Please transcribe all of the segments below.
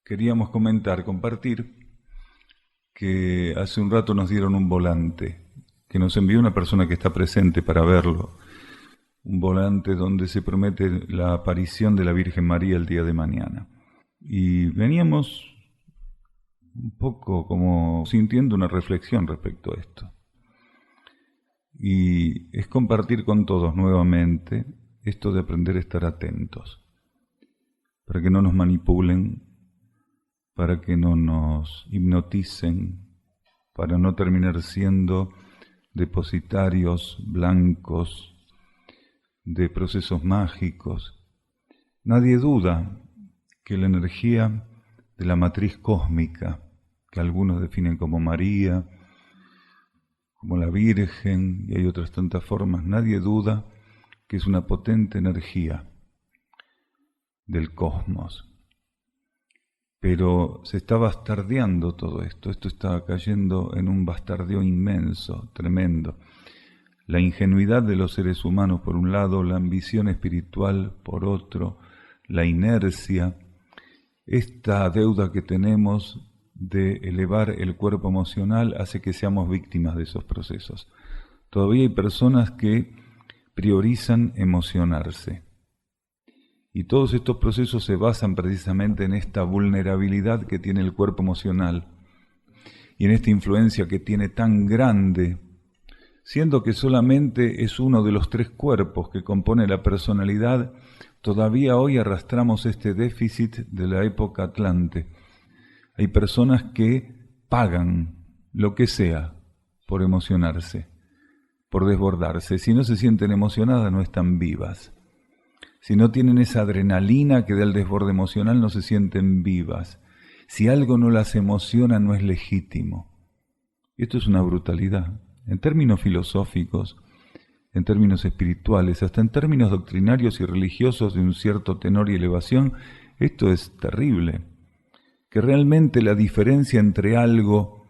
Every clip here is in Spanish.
queríamos compartir, que hace un rato nos dieron un volante, que nos envió una persona que está presente para verlo, un volante donde se promete la aparición de la Virgen María el día de mañana. Y veníamos un poco como sintiendo una reflexión respecto a esto. Y es compartir con todos nuevamente esto de aprender a estar atentos, para que no nos manipulen, para que no nos hipnoticen, para no terminar siendo depositarios blancos de procesos mágicos. Nadie duda que la energía de la matriz cósmica, que algunos definen como María, como la Virgen, y hay otras tantas formas, nadie duda que es una potente energía del cosmos. Pero se está bastardeando todo esto está cayendo en un bastardeo inmenso, tremendo. La ingenuidad de los seres humanos por un lado, la ambición espiritual por otro, la inercia, esta deuda que tenemos de elevar el cuerpo emocional hace que seamos víctimas de esos procesos. Todavía hay personas que priorizan emocionarse. Y todos estos procesos se basan precisamente en esta vulnerabilidad que tiene el cuerpo emocional y en esta influencia que tiene tan grande, siendo que solamente es uno de los 3 cuerpos que compone la personalidad. Todavía hoy arrastramos este déficit de la época Atlante. Hay personas que pagan lo que sea por emocionarse, por desbordarse. Si no se sienten emocionadas, no están vivas. Si no tienen esa adrenalina que da el desborde emocional, no se sienten vivas. Si algo no las emociona, no es legítimo. Y esto es una brutalidad. En términos filosóficos, en términos espirituales, hasta en términos doctrinarios y religiosos de un cierto tenor y elevación, esto es terrible. Que realmente la diferencia entre algo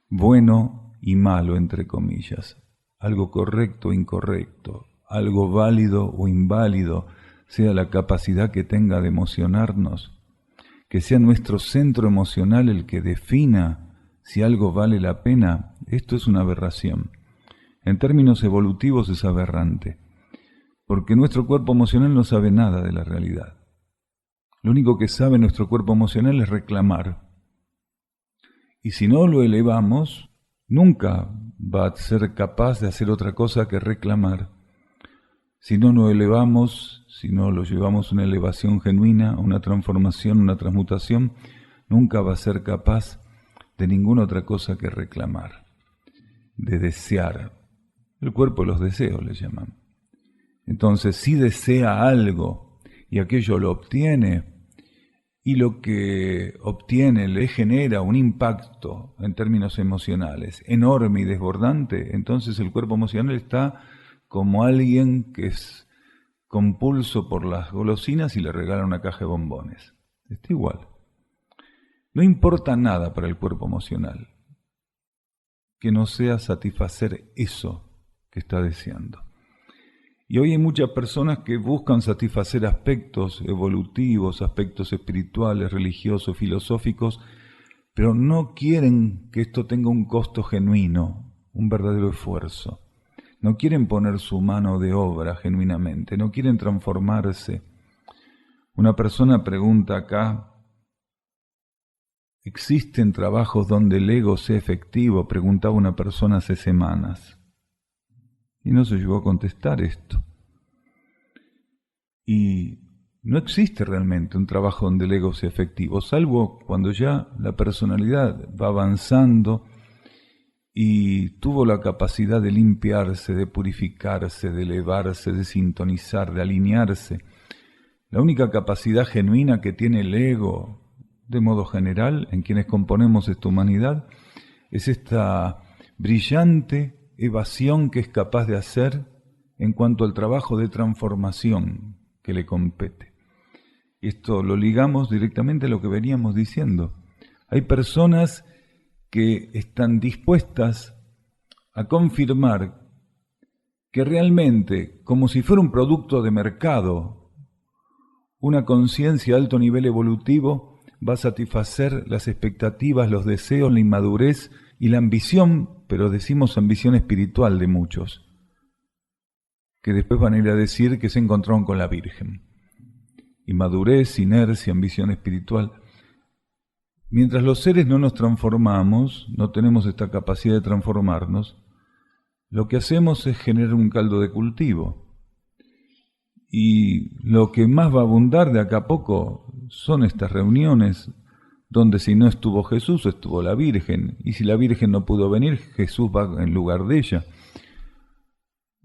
bueno y malo, entre comillas, algo correcto o incorrecto, algo válido o inválido, sea la capacidad que tenga de emocionarnos, que sea nuestro centro emocional el que defina si algo vale la pena. Esto es una aberración. En términos evolutivos es aberrante, porque nuestro cuerpo emocional no sabe nada de la realidad. Lo único que sabe nuestro cuerpo emocional es reclamar. Y si no lo elevamos, nunca va a ser capaz de hacer otra cosa que reclamar. Si no lo elevamos, si no lo llevamos a una elevación genuina, a una transformación, una transmutación, nunca va a ser capaz de ninguna otra cosa que reclamar, de desear. El cuerpo de los deseos le llaman. Entonces, si desea algo y aquello lo obtiene, y lo que obtiene le genera un impacto en términos emocionales enorme y desbordante, entonces el cuerpo emocional está como alguien que es compulso por las golosinas y le regala una caja de bombones. Está igual. No importa nada para el cuerpo emocional que no sea satisfacer eso que está deseando. Y hoy hay muchas personas que buscan satisfacer aspectos evolutivos, aspectos espirituales, religiosos, filosóficos, pero no quieren que esto tenga un costo genuino, un verdadero esfuerzo. No quieren poner su mano de obra genuinamente, no quieren transformarse. Una persona pregunta acá, ¿existen trabajos donde el ego sea efectivo? Preguntaba una persona hace semanas. Y no se llegó a contestar esto. Y no existe realmente un trabajo donde el ego sea efectivo, salvo cuando ya la personalidad va avanzando y tuvo la capacidad de limpiarse, de purificarse, de elevarse, de sintonizar, de alinearse. La única capacidad genuina que tiene el ego, de modo general, en quienes componemos esta humanidad, es esta brillante evasión que es capaz de hacer en cuanto al trabajo de transformación que le compete. Esto lo ligamos directamente a lo que veníamos diciendo. Hay personas que están dispuestas a confirmar que realmente, como si fuera un producto de mercado, una conciencia de alto nivel evolutivo va a satisfacer las expectativas, los deseos, la inmadurez y la ambición, pero decimos ambición espiritual de muchos, que después van a ir a decir que se encontraron con la Virgen. Inmadurez, inercia, ambición espiritual. Mientras los seres no nos transformamos, no tenemos esta capacidad de transformarnos, lo que hacemos es generar un caldo de cultivo. Y lo que más va a abundar de acá a poco son estas reuniones donde si no estuvo Jesús, estuvo la Virgen. Y si la Virgen no pudo venir, Jesús va en lugar de ella.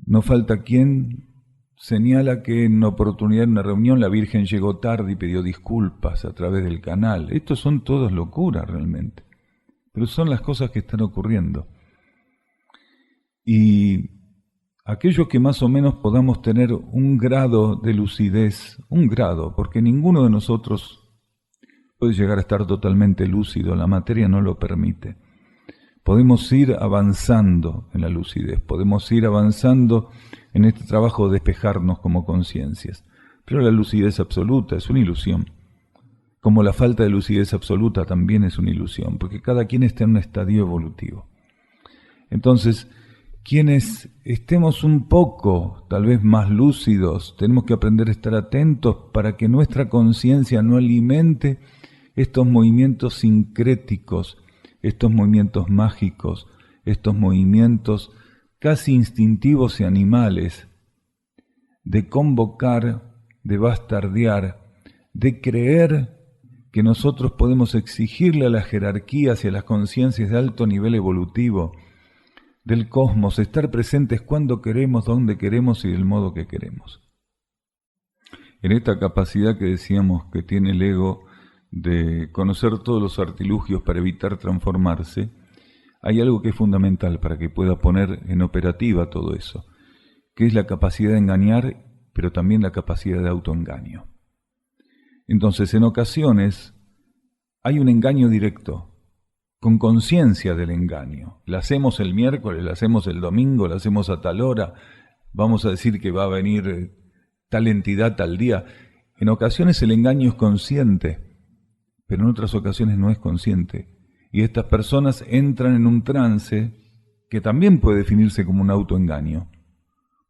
No falta quien señala que en una oportunidad en una reunión la Virgen llegó tarde y pidió disculpas a través del canal. Estos son todas locuras realmente, pero son las cosas que están ocurriendo. Y aquellos que más o menos podamos tener un grado de lucidez, un grado, porque ninguno de nosotros puede llegar a estar totalmente lúcido, la materia no lo permite. Podemos ir avanzando en la lucidez, podemos ir avanzando en este trabajo de despejarnos como conciencias, pero la lucidez absoluta es una ilusión, como la falta de lucidez absoluta también es una ilusión, porque cada quien está en un estadio evolutivo. Entonces, quienes estemos un poco, tal vez más lúcidos, tenemos que aprender a estar atentos para que nuestra conciencia no alimente estos movimientos sincréticos, estos movimientos mágicos, estos movimientos casi instintivos y animales, de convocar, de bastardear, de creer que nosotros podemos exigirle a las jerarquías y a las conciencias de alto nivel evolutivo del cosmos, estar presentes cuando queremos, donde queremos y del modo que queremos. En esta capacidad que decíamos que tiene el ego de conocer todos los artilugios para evitar transformarse, hay algo que es fundamental para que pueda poner en operativa todo eso, que es la capacidad de engañar, pero también la capacidad de autoengaño. Entonces, en ocasiones hay un engaño directo, con conciencia del engaño. La hacemos el miércoles, la hacemos el domingo, la hacemos a tal hora, vamos a decir que va a venir tal entidad tal día. En ocasiones el engaño es consciente, pero en otras ocasiones no es consciente. Y estas personas entran en un trance que también puede definirse como un autoengaño.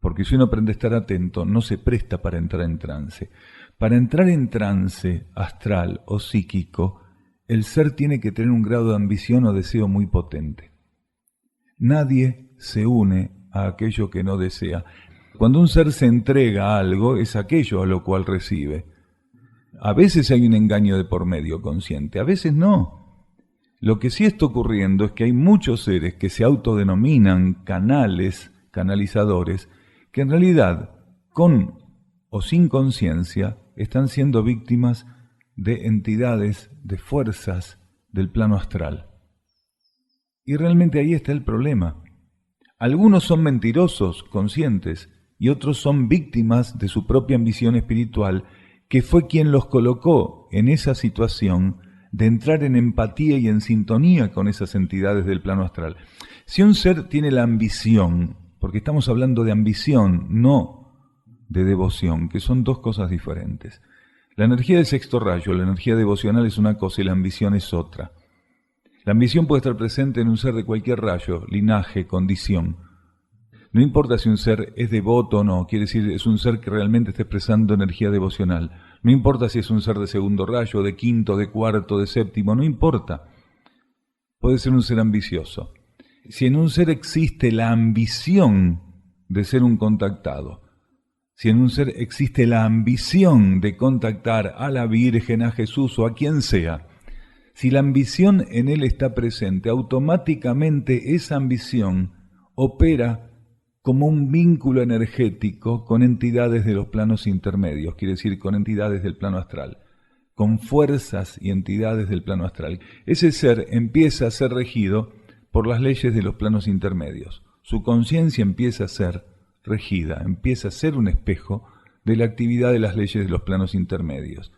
Porque si uno aprende a estar atento, no se presta para entrar en trance. Para entrar en trance astral o psíquico, el ser tiene que tener un grado de ambición o deseo muy potente. Nadie se une a aquello que no desea. Cuando un ser se entrega a algo, es aquello a lo cual recibe. A veces hay un engaño de por medio consciente, a veces no. Lo que sí está ocurriendo es que hay muchos seres que se autodenominan canales, canalizadores, que en realidad, con o sin conciencia, están siendo víctimas de entidades, de fuerzas del plano astral. Y realmente ahí está el problema. Algunos son mentirosos, conscientes, y otros son víctimas de su propia ambición espiritual, que fue quien los colocó en esa situación de entrar en empatía y en sintonía con esas entidades del plano astral. Si un ser tiene la ambición, porque estamos hablando de ambición, no de devoción, que son dos cosas diferentes. La energía del sexto rayo, la energía devocional es una cosa y la ambición es otra. La ambición puede estar presente en un ser de cualquier rayo, linaje, condición. No importa si un ser es devoto o no, quiere decir es un ser que realmente está expresando energía devocional. No importa si es un ser de segundo rayo, de quinto, de cuarto, de séptimo, no importa. Puede ser un ser ambicioso. Si en un ser existe la ambición de ser un contactado, si en un ser existe la ambición de contactar a la Virgen, a Jesús o a quien sea, si la ambición en él está presente, automáticamente esa ambición opera como un vínculo energético con entidades de los planos intermedios, quiere decir con entidades del plano astral, con fuerzas y entidades del plano astral. Ese ser empieza a ser regido por las leyes de los planos intermedios. Su conciencia empieza a ser regida, empieza a ser un espejo de la actividad de las leyes de los planos intermedios.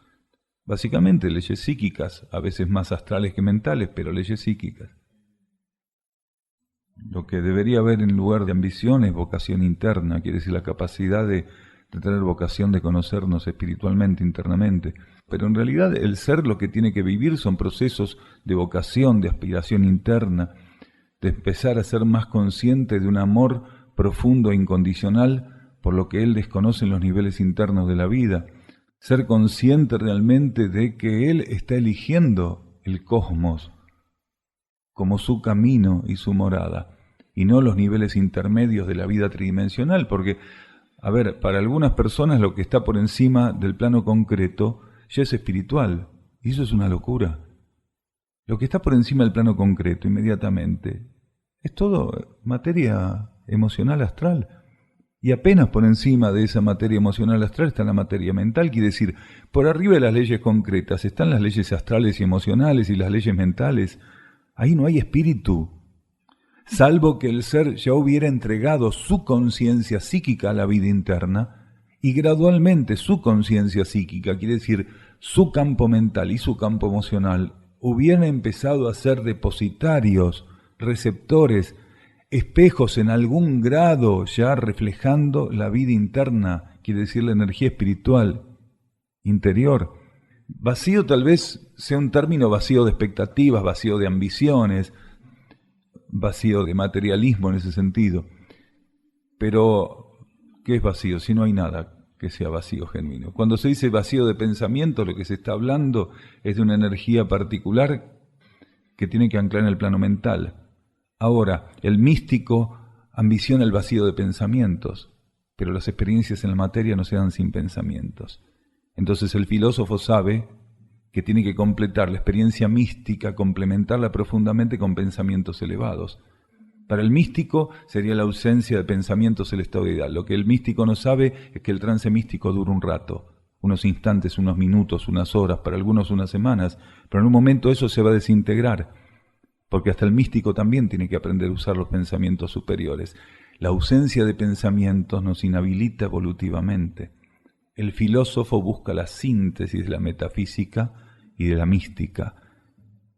Básicamente leyes psíquicas, a veces más astrales que mentales, pero leyes psíquicas. Lo que debería haber en lugar de ambición es vocación interna, quiere decir la capacidad de tener vocación de conocernos espiritualmente, internamente. Pero en realidad el ser lo que tiene que vivir son procesos de vocación, de aspiración interna, de empezar a ser más consciente de un amor profundo e incondicional por lo que él desconoce en los niveles internos de la vida. Ser consciente realmente de que él está eligiendo el cosmos como su camino y su morada, y no los niveles intermedios de la vida tridimensional, porque, a ver, para algunas personas lo que está por encima del plano concreto ya es espiritual, y eso es una locura. Lo que está por encima del plano concreto inmediatamente es todo materia emocional astral, y apenas por encima de esa materia emocional astral está la materia mental, quiere decir, por arriba de las leyes concretas están las leyes astrales y emocionales y las leyes mentales. Ahí no hay espíritu, salvo que el ser ya hubiera entregado su conciencia psíquica a la vida interna, y gradualmente su conciencia psíquica, quiere decir su campo mental y su campo emocional, hubieran empezado a ser depositarios, receptores, espejos en algún grado ya reflejando la vida interna, quiere decir la energía espiritual interior. Vacío tal vez sea un término vacío de expectativas, vacío de ambiciones, vacío de materialismo en ese sentido. Pero, ¿qué es vacío? Si no hay nada que sea vacío genuino. Cuando se dice vacío de pensamiento, lo que se está hablando es de una energía particular que tiene que anclar en el plano mental. Ahora, el místico ambiciona el vacío de pensamientos, pero las experiencias en la materia no se dan sin pensamientos. Entonces el filósofo sabe que tiene que completar la experiencia mística, complementarla profundamente con pensamientos elevados. Para el místico sería la ausencia de pensamientos el estado ideal. Lo que el místico no sabe es que el trance místico dura un rato, unos instantes, unos minutos, unas horas, para algunos unas semanas, pero en un momento eso se va a desintegrar. Porque hasta el místico también tiene que aprender a usar los pensamientos superiores. La ausencia de pensamientos nos inhabilita evolutivamente. El filósofo busca la síntesis de la metafísica y de la mística.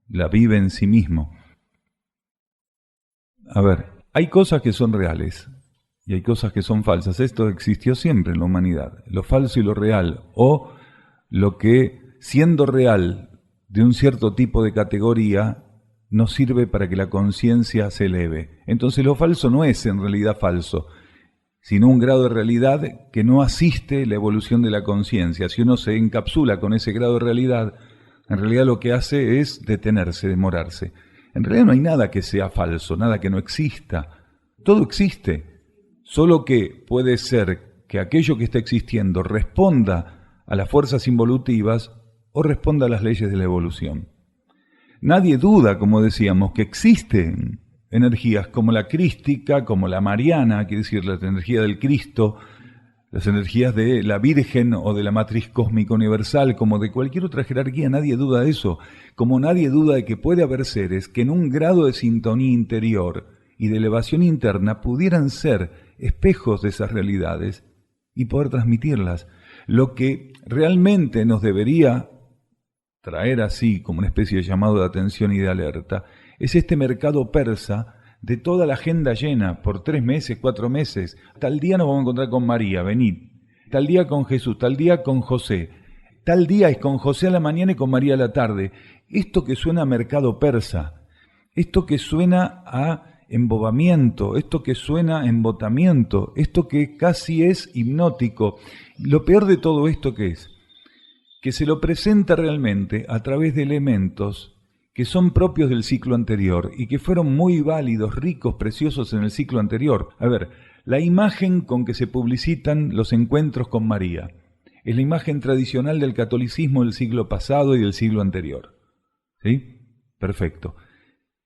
La vive en sí mismo. A ver, hay cosas que son reales y hay cosas que son falsas. Esto existió siempre en la humanidad. Lo falso y lo real, o lo que, siendo real de un cierto tipo de categoría, no sirve para que la conciencia se eleve. Entonces lo falso no es en realidad falso, sino un grado de realidad que no asiste la evolución de la conciencia. Si uno se encapsula con ese grado de realidad, en realidad lo que hace es detenerse, demorarse. En realidad no hay nada que sea falso, nada que no exista. Todo existe, solo que puede ser que aquello que está existiendo responda a las fuerzas involutivas o responda a las leyes de la evolución. Nadie duda, como decíamos, que existen energías como la crística, como la mariana, quiere decir la energía del Cristo, las energías de la Virgen o de la matriz cósmica universal, como de cualquier otra jerarquía, nadie duda de eso. Como nadie duda de que puede haber seres que en un grado de sintonía interior y de elevación interna pudieran ser espejos de esas realidades y poder transmitirlas. Lo que realmente nos debería traer así como una especie de llamado de atención y de alerta, es este mercado persa de toda la agenda llena por 3 meses, 4 meses. Tal día nos vamos a encontrar con María, venid. Tal día con Jesús, tal día con José. Tal día es con José a la mañana y con María a la tarde. Esto que suena a mercado persa, esto que suena a embobamiento, esto que suena a embotamiento, esto que casi es hipnótico. Lo peor de todo esto, ¿qué es? Que se lo presenta realmente a través de elementos que son propios del ciclo anterior y que fueron muy válidos, ricos, preciosos en el ciclo anterior. A ver, la imagen con que se publicitan los encuentros con María es la imagen tradicional del catolicismo del siglo pasado y del siglo anterior. ¿Sí? Perfecto.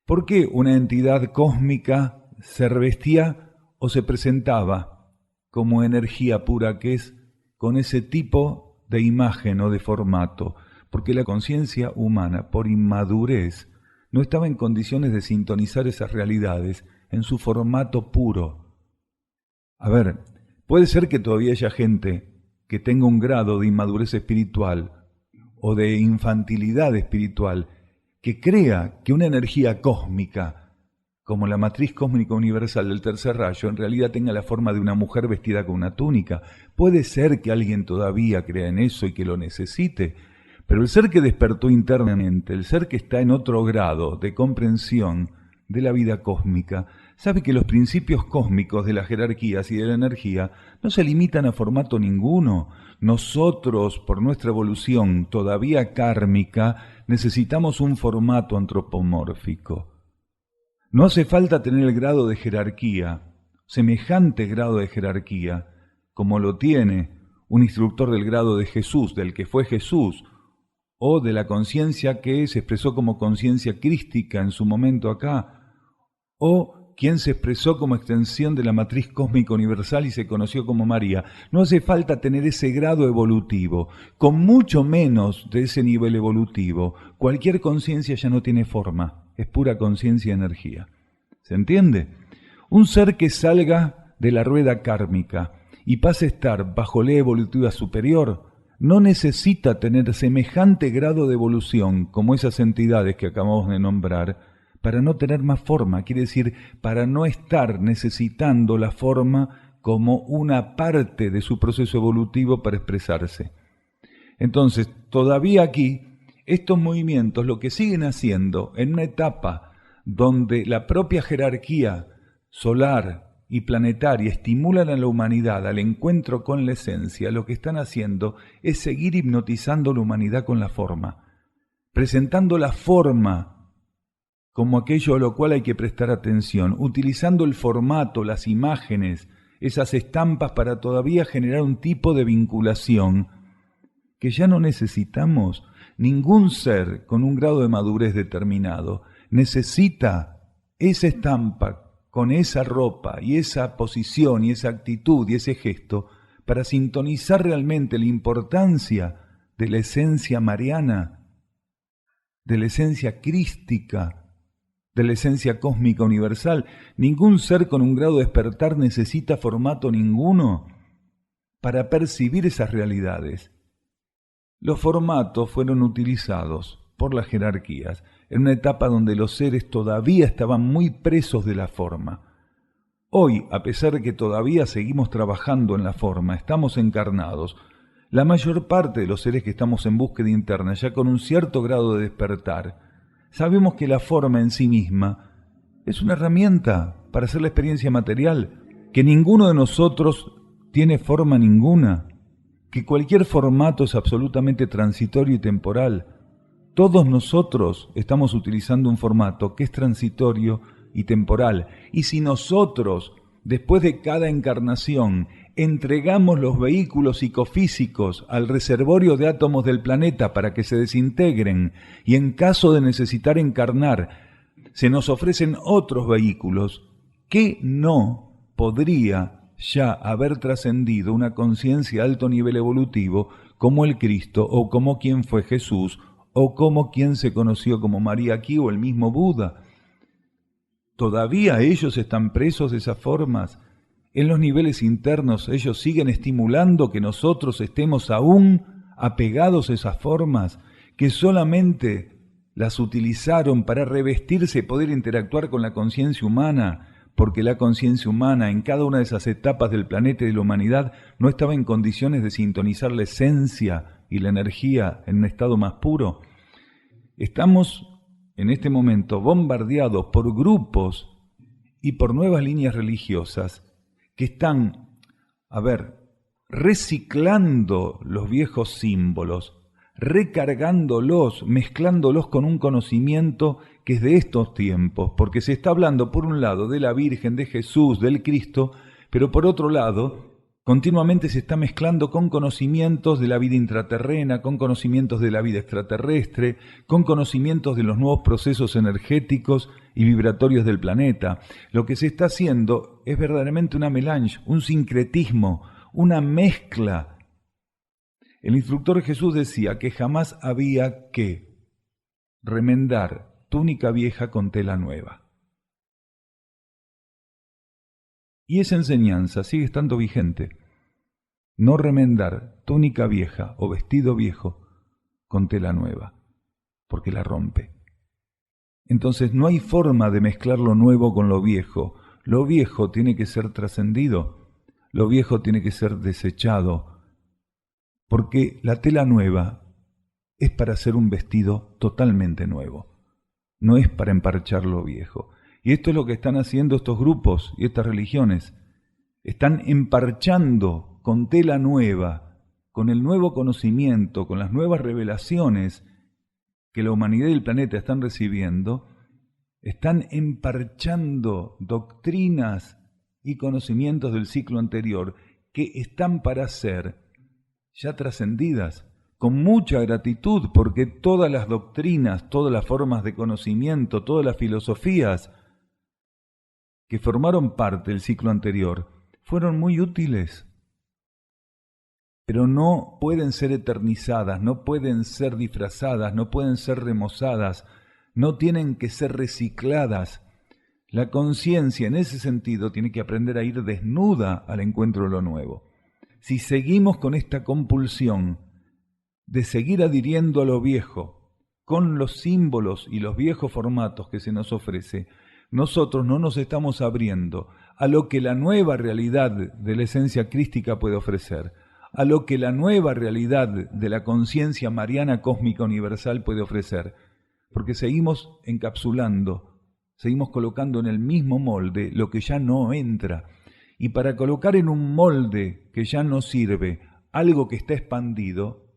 ¿Por qué una entidad cósmica se revestía o se presentaba como energía pura que es con ese tipo de imagen o de formato? Porque la conciencia humana, por inmadurez, no estaba en condiciones de sintonizar esas realidades en su formato puro. A ver, puede ser que todavía haya gente que tenga un grado de inmadurez espiritual o de infantilidad espiritual, que crea que una energía cósmica, como la matriz cósmica universal del tercer rayo, en realidad tenga la forma de una mujer vestida con una túnica. Puede ser que alguien todavía crea en eso y que lo necesite, Pero el ser que despertó internamente, el ser que está en otro grado de comprensión de la vida cósmica, sabe que los principios cósmicos de las jerarquías y de la energía no se limitan a formato ninguno. Nosotros, por nuestra evolución todavía kármica, necesitamos un formato antropomórfico. No hace falta tener el grado de jerarquía, semejante grado de jerarquía, como lo tiene un instructor del grado de Jesús, del que fue Jesús, o de la conciencia que se expresó como conciencia crística en su momento acá, o quien se expresó como extensión de la matriz cósmica universal y se conoció como María. No hace falta tener ese grado evolutivo. Con mucho menos de ese nivel evolutivo, cualquier conciencia ya no tiene forma, es pura conciencia y energía. ¿Se entiende? Un ser que salga de la rueda kármica y pase a estar bajo ley evolutiva superior, no necesita tener semejante grado de evolución como esas entidades que acabamos de nombrar para no tener más forma, quiere decir, para no estar necesitando la forma como una parte de su proceso evolutivo para expresarse. Entonces, todavía aquí, estos movimientos lo que siguen haciendo en una etapa donde la propia jerarquía solar y planetaria estimulan a la humanidad al encuentro con la esencia, lo que están haciendo es seguir hipnotizando a la humanidad con la forma, presentando la forma como aquello a lo cual hay que prestar atención, utilizando el formato, las imágenes, esas estampas para todavía generar un tipo de vinculación que ya no necesitamos. Ningún ser con un grado de madurez determinado necesita esa estampa con esa ropa y esa posición y esa actitud y ese gesto para sintonizar realmente la importancia de la esencia mariana, de la esencia crística, de la esencia cósmica universal. Ningún ser con un grado de despertar necesita formato ninguno para percibir esas realidades. Los formatos fueron utilizados por las jerarquías en una etapa donde los seres todavía estaban muy presos de la forma. Hoy, a pesar de que todavía seguimos trabajando en la forma, estamos encarnados, la mayor parte de los seres que estamos en búsqueda interna, ya con un cierto grado de despertar, sabemos que la forma en sí misma es una herramienta para hacer la experiencia material, que ninguno de nosotros tiene forma ninguna, que cualquier formato es absolutamente transitorio y temporal. Todos nosotros estamos utilizando un formato que es transitorio y temporal. Y si nosotros, después de cada encarnación, entregamos los vehículos psicofísicos al reservorio de átomos del planeta para que se desintegren, y en caso de necesitar encarnar, se nos ofrecen otros vehículos, ¿qué no podría ya haber trascendido una conciencia a alto nivel evolutivo como el Cristo o como quien fue Jesús o como quien se conoció como María aquí o el mismo Buda? Todavía ellos están presos de esas formas. En los niveles internos ellos siguen estimulando que nosotros estemos aún apegados a esas formas, que solamente las utilizaron para revestirse y poder interactuar con la conciencia humana, porque la conciencia humana en cada una de esas etapas del planeta y de la humanidad no estaba en condiciones de sintonizar la esencia y la energía en un estado más puro. Estamos en este momento bombardeados por grupos y por nuevas líneas religiosas que están, reciclando los viejos símbolos, recargándolos, mezclándolos con un conocimiento que es de estos tiempos, porque se está hablando por un lado de la Virgen, de Jesús, del Cristo, pero por otro lado continuamente se está mezclando con conocimientos de la vida intraterrena, con conocimientos de la vida extraterrestre, con conocimientos de los nuevos procesos energéticos y vibratorios del planeta. Lo que se está haciendo es verdaderamente una melange, un sincretismo, una mezcla. El instructor Jesús decía que jamás había que remendar túnica vieja con tela nueva. Y esa enseñanza sigue estando vigente. No remendar túnica vieja o vestido viejo con tela nueva, porque la rompe. Entonces no hay forma de mezclar lo nuevo con lo viejo. Lo viejo tiene que ser trascendido, lo viejo tiene que ser desechado, porque la tela nueva es para hacer un vestido totalmente nuevo, no es para emparchar lo viejo. Y esto es lo que están haciendo estos grupos y estas religiones. Están emparchando con tela nueva, con el nuevo conocimiento, con las nuevas revelaciones que la humanidad y el planeta están recibiendo, están emparchando doctrinas y conocimientos del ciclo anterior que están para ser ya trascendidas, con mucha gratitud, porque todas las doctrinas, todas las formas de conocimiento, todas las filosofías que formaron parte del ciclo anterior fueron muy útiles, pero no pueden ser eternizadas, no pueden ser disfrazadas, no pueden ser remozadas, no tienen que ser recicladas. La conciencia en ese sentido tiene que aprender a ir desnuda al encuentro de lo nuevo. Si seguimos con esta compulsión de seguir adhiriendo a lo viejo, con los símbolos y los viejos formatos que se nos ofrece, nosotros no nos estamos abriendo a lo que la nueva realidad de la esencia crística puede ofrecer, a lo que la nueva realidad de la conciencia mariana cósmica universal puede ofrecer, porque seguimos encapsulando, seguimos colocando en el mismo molde lo que ya no entra. Y para colocar en un molde que ya no sirve algo que está expandido,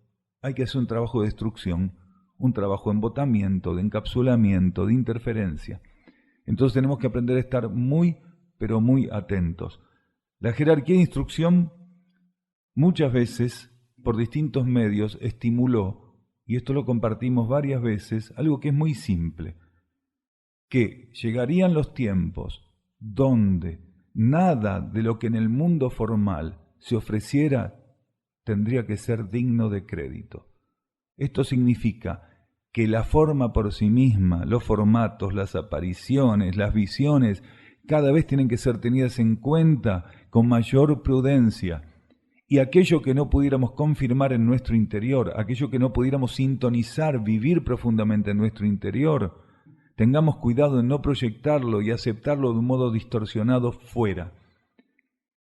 hay que hacer un trabajo de destrucción, un trabajo de embotamiento, de encapsulamiento, de interferencia. Entonces tenemos que aprender a estar muy, pero muy atentos. La jerarquía de instrucción muchas veces, por distintos medios, estimuló, y esto lo compartimos varias veces, algo que es muy simple, que llegarían los tiempos donde nada de lo que en el mundo formal se ofreciera tendría que ser digno de crédito. Esto significa que la forma por sí misma, los formatos, las apariciones, las visiones, cada vez tienen que ser tenidas en cuenta con mayor prudencia. Y aquello que no pudiéramos confirmar en nuestro interior, aquello que no pudiéramos sintonizar, vivir profundamente en nuestro interior, tengamos cuidado en no proyectarlo y aceptarlo de un modo distorsionado fuera.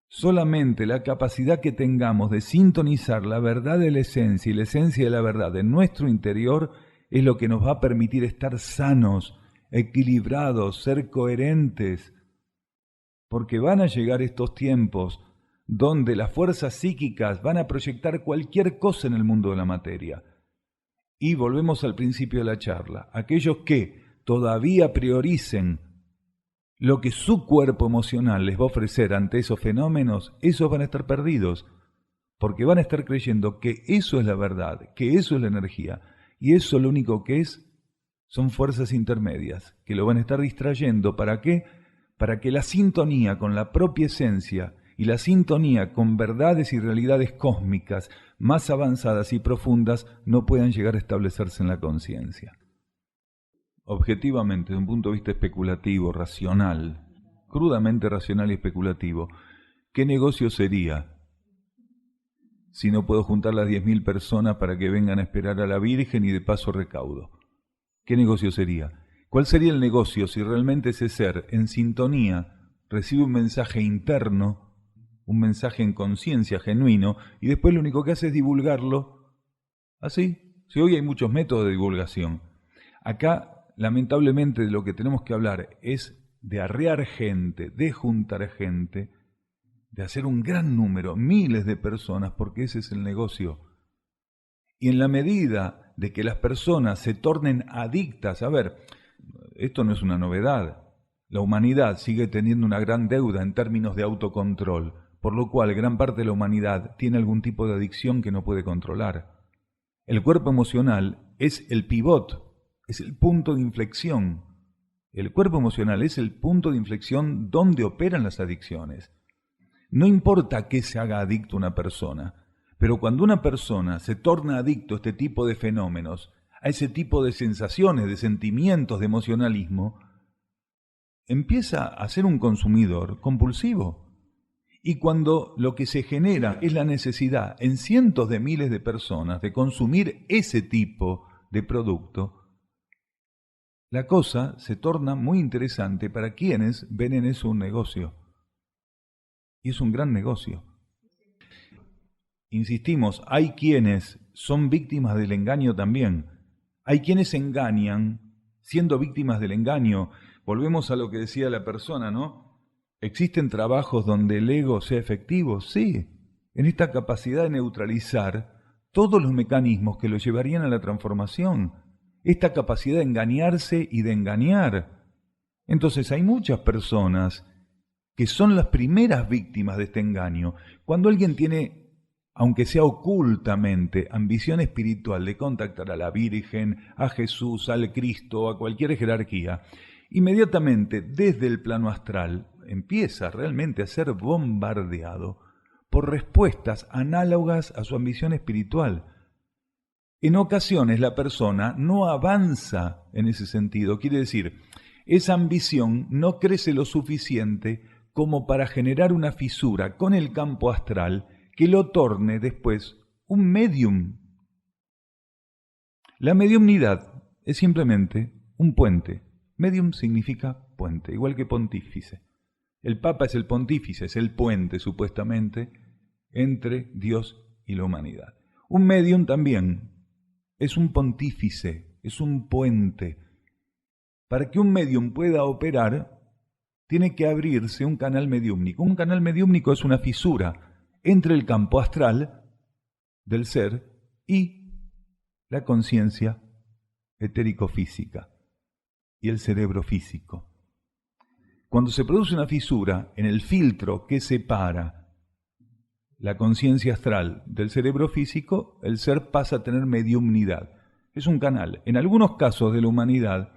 Solamente la capacidad que tengamos de sintonizar la verdad de la esencia y la esencia de la verdad en nuestro interior es lo que nos va a permitir estar sanos, equilibrados, ser coherentes, porque van a llegar estos tiempos donde las fuerzas psíquicas van a proyectar cualquier cosa en el mundo de la materia. Y volvemos al principio de la charla, aquellos que todavía prioricen lo que su cuerpo emocional les va a ofrecer ante esos fenómenos, esos van a estar perdidos, porque van a estar creyendo que eso es la verdad, que eso es la energía, y eso lo único que es son fuerzas intermedias, que lo van a estar distrayendo. ¿Para qué? Para que la sintonía con la propia esencia y la sintonía con verdades y realidades cósmicas más avanzadas y profundas no puedan llegar a establecerse en la conciencia. Objetivamente, desde un punto de vista especulativo, racional, crudamente racional y especulativo, ¿qué negocio sería si no puedo juntar las 10.000 personas para que vengan a esperar a la Virgen y de paso recaudo? ¿Qué negocio sería? ¿Cuál sería el negocio si realmente ese ser en sintonía recibe un mensaje interno, un mensaje en conciencia genuino, y después lo único que hace es divulgarlo así? Si hoy hay muchos métodos de divulgación. Acá, lamentablemente, de lo que tenemos que hablar es de arrear gente, de juntar gente, de hacer un gran número, miles de personas, porque ese es el negocio. Y en la medida de que las personas se tornen adictas, a ver, esto no es una novedad, la humanidad sigue teniendo una gran deuda en términos de autocontrol, por lo cual gran parte de la humanidad tiene algún tipo de adicción que no puede controlar. El cuerpo emocional es el pivot, es el punto de inflexión. El cuerpo emocional es el punto de inflexión donde operan las adicciones. No importa a qué se haga adicto una persona, pero cuando una persona se torna adicto a este tipo de fenómenos, a ese tipo de sensaciones, de sentimientos, de emocionalismo, empieza a ser un consumidor compulsivo. Y cuando lo que se genera es la necesidad en cientos de miles de personas de consumir ese tipo de producto, la cosa se torna muy interesante para quienes ven en eso un negocio. Y es un gran negocio. insistimos, hay quienes son víctimas del engaño también. Hay quienes engañan siendo víctimas del engaño. Volvemos a lo que decía la persona, ¿no? ¿Existen trabajos donde el ego sea efectivo? Sí, en esta capacidad de neutralizar todos los mecanismos que lo llevarían a la transformación. Esta capacidad de engañarse y de engañar. Entonces hay muchas personas que son las primeras víctimas de este engaño. Cuando alguien tiene, aunque sea ocultamente, ambición espiritual de contactar a la Virgen, a Jesús, al Cristo, a cualquier jerarquía, inmediatamente desde el plano astral empieza realmente a ser bombardeado por respuestas análogas a su ambición espiritual. En ocasiones la persona no avanza en ese sentido, quiere decir, esa ambición no crece lo suficiente como para generar una fisura con el campo astral que lo torne después un medium. La mediumnidad es simplemente un puente. Medium significa puente, igual que pontífice. El Papa es el pontífice, es el puente supuestamente entre Dios y la humanidad. Un medium también es un pontífice, es un puente. Para que un medium pueda operar, tiene que abrirse un canal mediúmnico. Un canal mediúmnico es una fisura entre el campo astral del ser y la conciencia etérico-física y el cerebro físico. Cuando se produce una fisura en el filtro que separa la conciencia astral del cerebro físico, el ser pasa a tener mediumnidad. Es un canal. En algunos casos de la humanidad,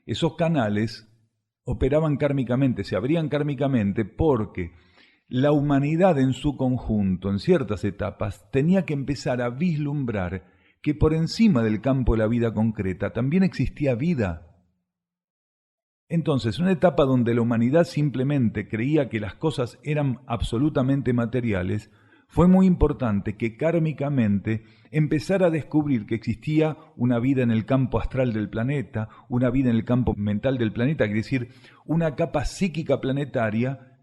esos canales operaban kármicamente, se abrían kármicamente porque la humanidad en su conjunto, en ciertas etapas, tenía que empezar a vislumbrar que por encima del campo de la vida concreta también existía vida. Entonces, una etapa donde la humanidad simplemente creía que las cosas eran absolutamente materiales, fue muy importante que kármicamente empezara a descubrir que existía una vida en el campo astral del planeta, una vida en el campo mental del planeta, es decir, una capa psíquica planetaria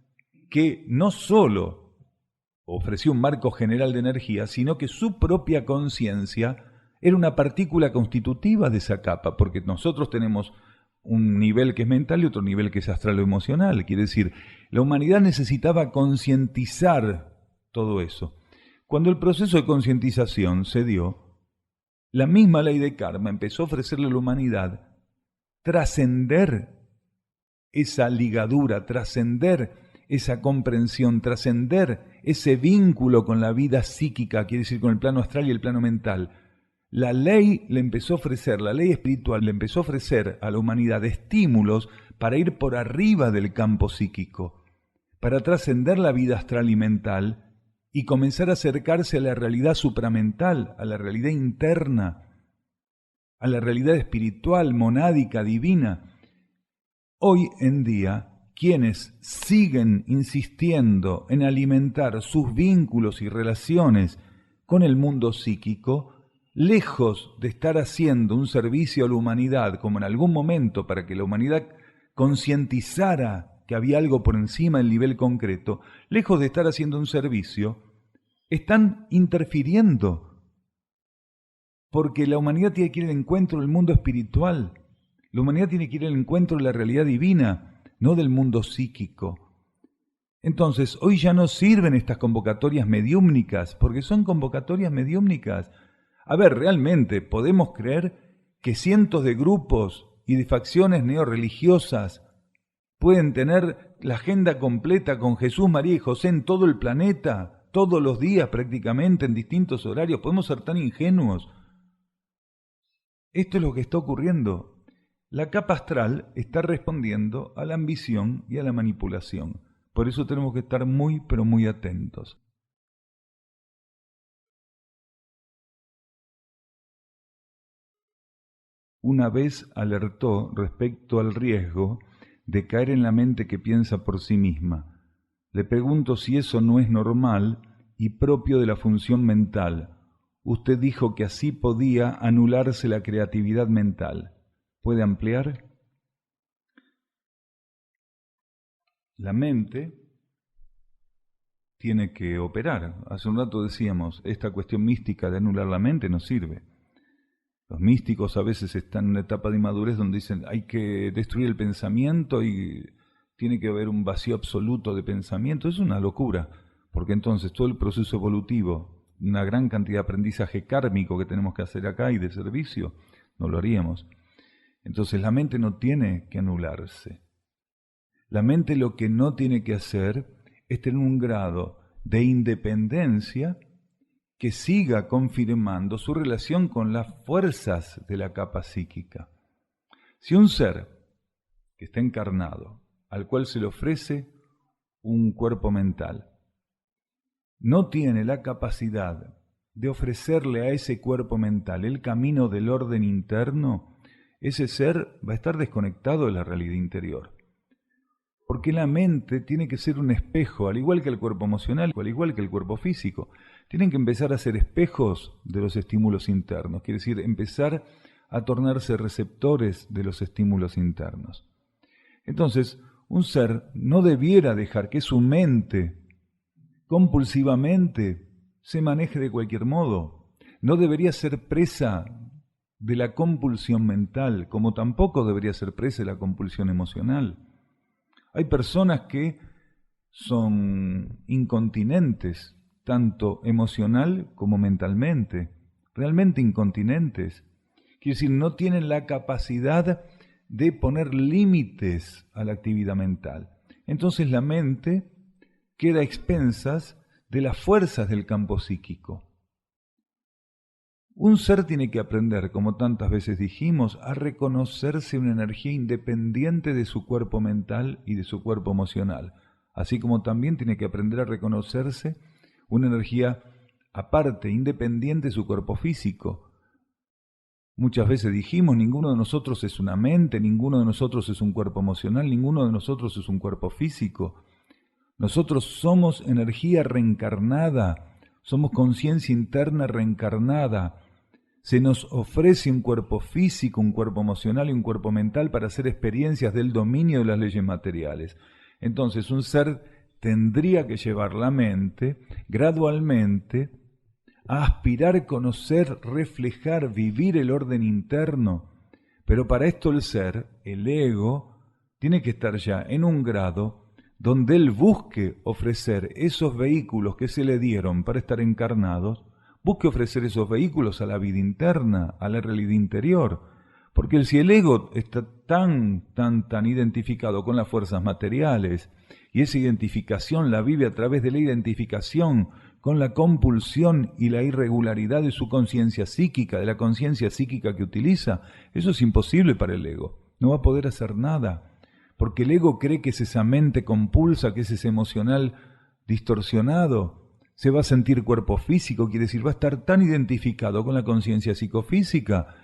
que no solo ofrecía un marco general de energía, sino que su propia conciencia era una partícula constitutiva de esa capa, porque nosotros tenemos un nivel que es mental y otro nivel que es astral o emocional. Quiere decir, la humanidad necesitaba concientizar todo eso. Cuando el proceso de concientización se dio, la misma ley de karma empezó a ofrecerle a la humanidad trascender esa ligadura, trascender esa comprensión, trascender ese vínculo con la vida psíquica, quiere decir con el plano astral y el plano mental. La ley le empezó a ofrecer, la ley espiritual le empezó a ofrecer a la humanidad estímulos para ir por arriba del campo psíquico, para trascender la vida astral y mental y comenzar a acercarse a la realidad supramental, a la realidad interna, a la realidad espiritual, monádica, divina. Hoy en día, quienes siguen insistiendo en alimentar sus vínculos y relaciones con el mundo psíquico, lejos de estar haciendo un servicio a la humanidad, como en algún momento para que la humanidad concientizara que había algo por encima del nivel concreto, lejos de estar haciendo un servicio, están interfiriendo, porque la humanidad tiene que ir al encuentro del mundo espiritual, la humanidad tiene que ir al encuentro de la realidad divina, no del mundo psíquico. Entonces, hoy ya no sirven estas convocatorias mediúmnicas, porque son convocatorias mediúmnicas. A ver, realmente podemos creer que cientos de grupos y de facciones neorreligiosas pueden tener la agenda completa con Jesús, María y José en todo el planeta, todos los días prácticamente, en distintos horarios. ¿Podemos ser tan ingenuos? Esto es lo que está ocurriendo. La capa astral está respondiendo a la ambición y a la manipulación. Por eso tenemos que estar muy, pero muy atentos. Una vez alertó respecto al riesgo de caer en la mente que piensa por sí misma. Le pregunto si eso no es normal y propio de la función mental. Usted dijo que así podía anularse la creatividad mental. ¿Puede ampliar? La mente tiene que operar. Hace un rato decíamos, esta cuestión mística de anular la mente no sirve. Los místicos a veces están en una etapa de inmadurez donde dicen hay que destruir el pensamiento y tiene que haber un vacío absoluto de pensamiento. Es una locura, porque entonces todo el proceso evolutivo, una gran cantidad de aprendizaje kármico que tenemos que hacer acá y de servicio, no lo haríamos. Entonces la mente no tiene que anularse. La mente lo que no tiene que hacer es tener un grado de independencia que siga confirmando su relación con las fuerzas de la capa psíquica. Si un ser que está encarnado, al cual se le ofrece un cuerpo mental, no tiene la capacidad de ofrecerle a ese cuerpo mental el camino del orden interno, ese ser va a estar desconectado de la realidad interior. Porque la mente tiene que ser un espejo, al igual que el cuerpo emocional, al igual que el cuerpo físico. Tienen que empezar a ser espejos de los estímulos internos, quiere decir, empezar a tornarse receptores de los estímulos internos. Entonces, un ser no debiera dejar que su mente compulsivamente se maneje de cualquier modo. No debería ser presa de la compulsión mental, como tampoco debería ser presa de la compulsión emocional. Hay personas que son incontinentes, tanto emocional como mentalmente, realmente incontinentes. Quiere decir, no tienen la capacidad de poner límites a la actividad mental. Entonces la mente queda a expensas de las fuerzas del campo psíquico. Un ser tiene que aprender, como tantas veces dijimos, a reconocerse una energía independiente de su cuerpo mental y de su cuerpo emocional, así como también tiene que aprender a reconocerse una energía aparte, independiente de su cuerpo físico. Muchas veces dijimos, ninguno de nosotros es una mente, ninguno de nosotros es un cuerpo emocional, ninguno de nosotros es un cuerpo físico. Nosotros somos energía reencarnada, somos conciencia interna reencarnada. Se nos ofrece un cuerpo físico, un cuerpo emocional y un cuerpo mental para hacer experiencias del dominio de las leyes materiales. Entonces, un ser tendría que llevar la mente gradualmente a aspirar, conocer, reflejar, vivir el orden interno. Pero para esto el ser, el ego, tiene que estar ya en un grado donde él busque ofrecer esos vehículos que se le dieron para estar encarnados, busque ofrecer esos vehículos a la vida interna, a la realidad interior. Porque si el ego está tan identificado con las fuerzas materiales, y esa identificación la vive a través de la identificación con la compulsión y la irregularidad de su conciencia psíquica, de la conciencia psíquica que utiliza, eso es imposible para el ego. No va a poder hacer nada. Porque el ego cree que es esa mente compulsa, que es ese emocional distorsionado. Se va a sentir cuerpo físico, quiere decir, va a estar tan identificado con la conciencia psicofísica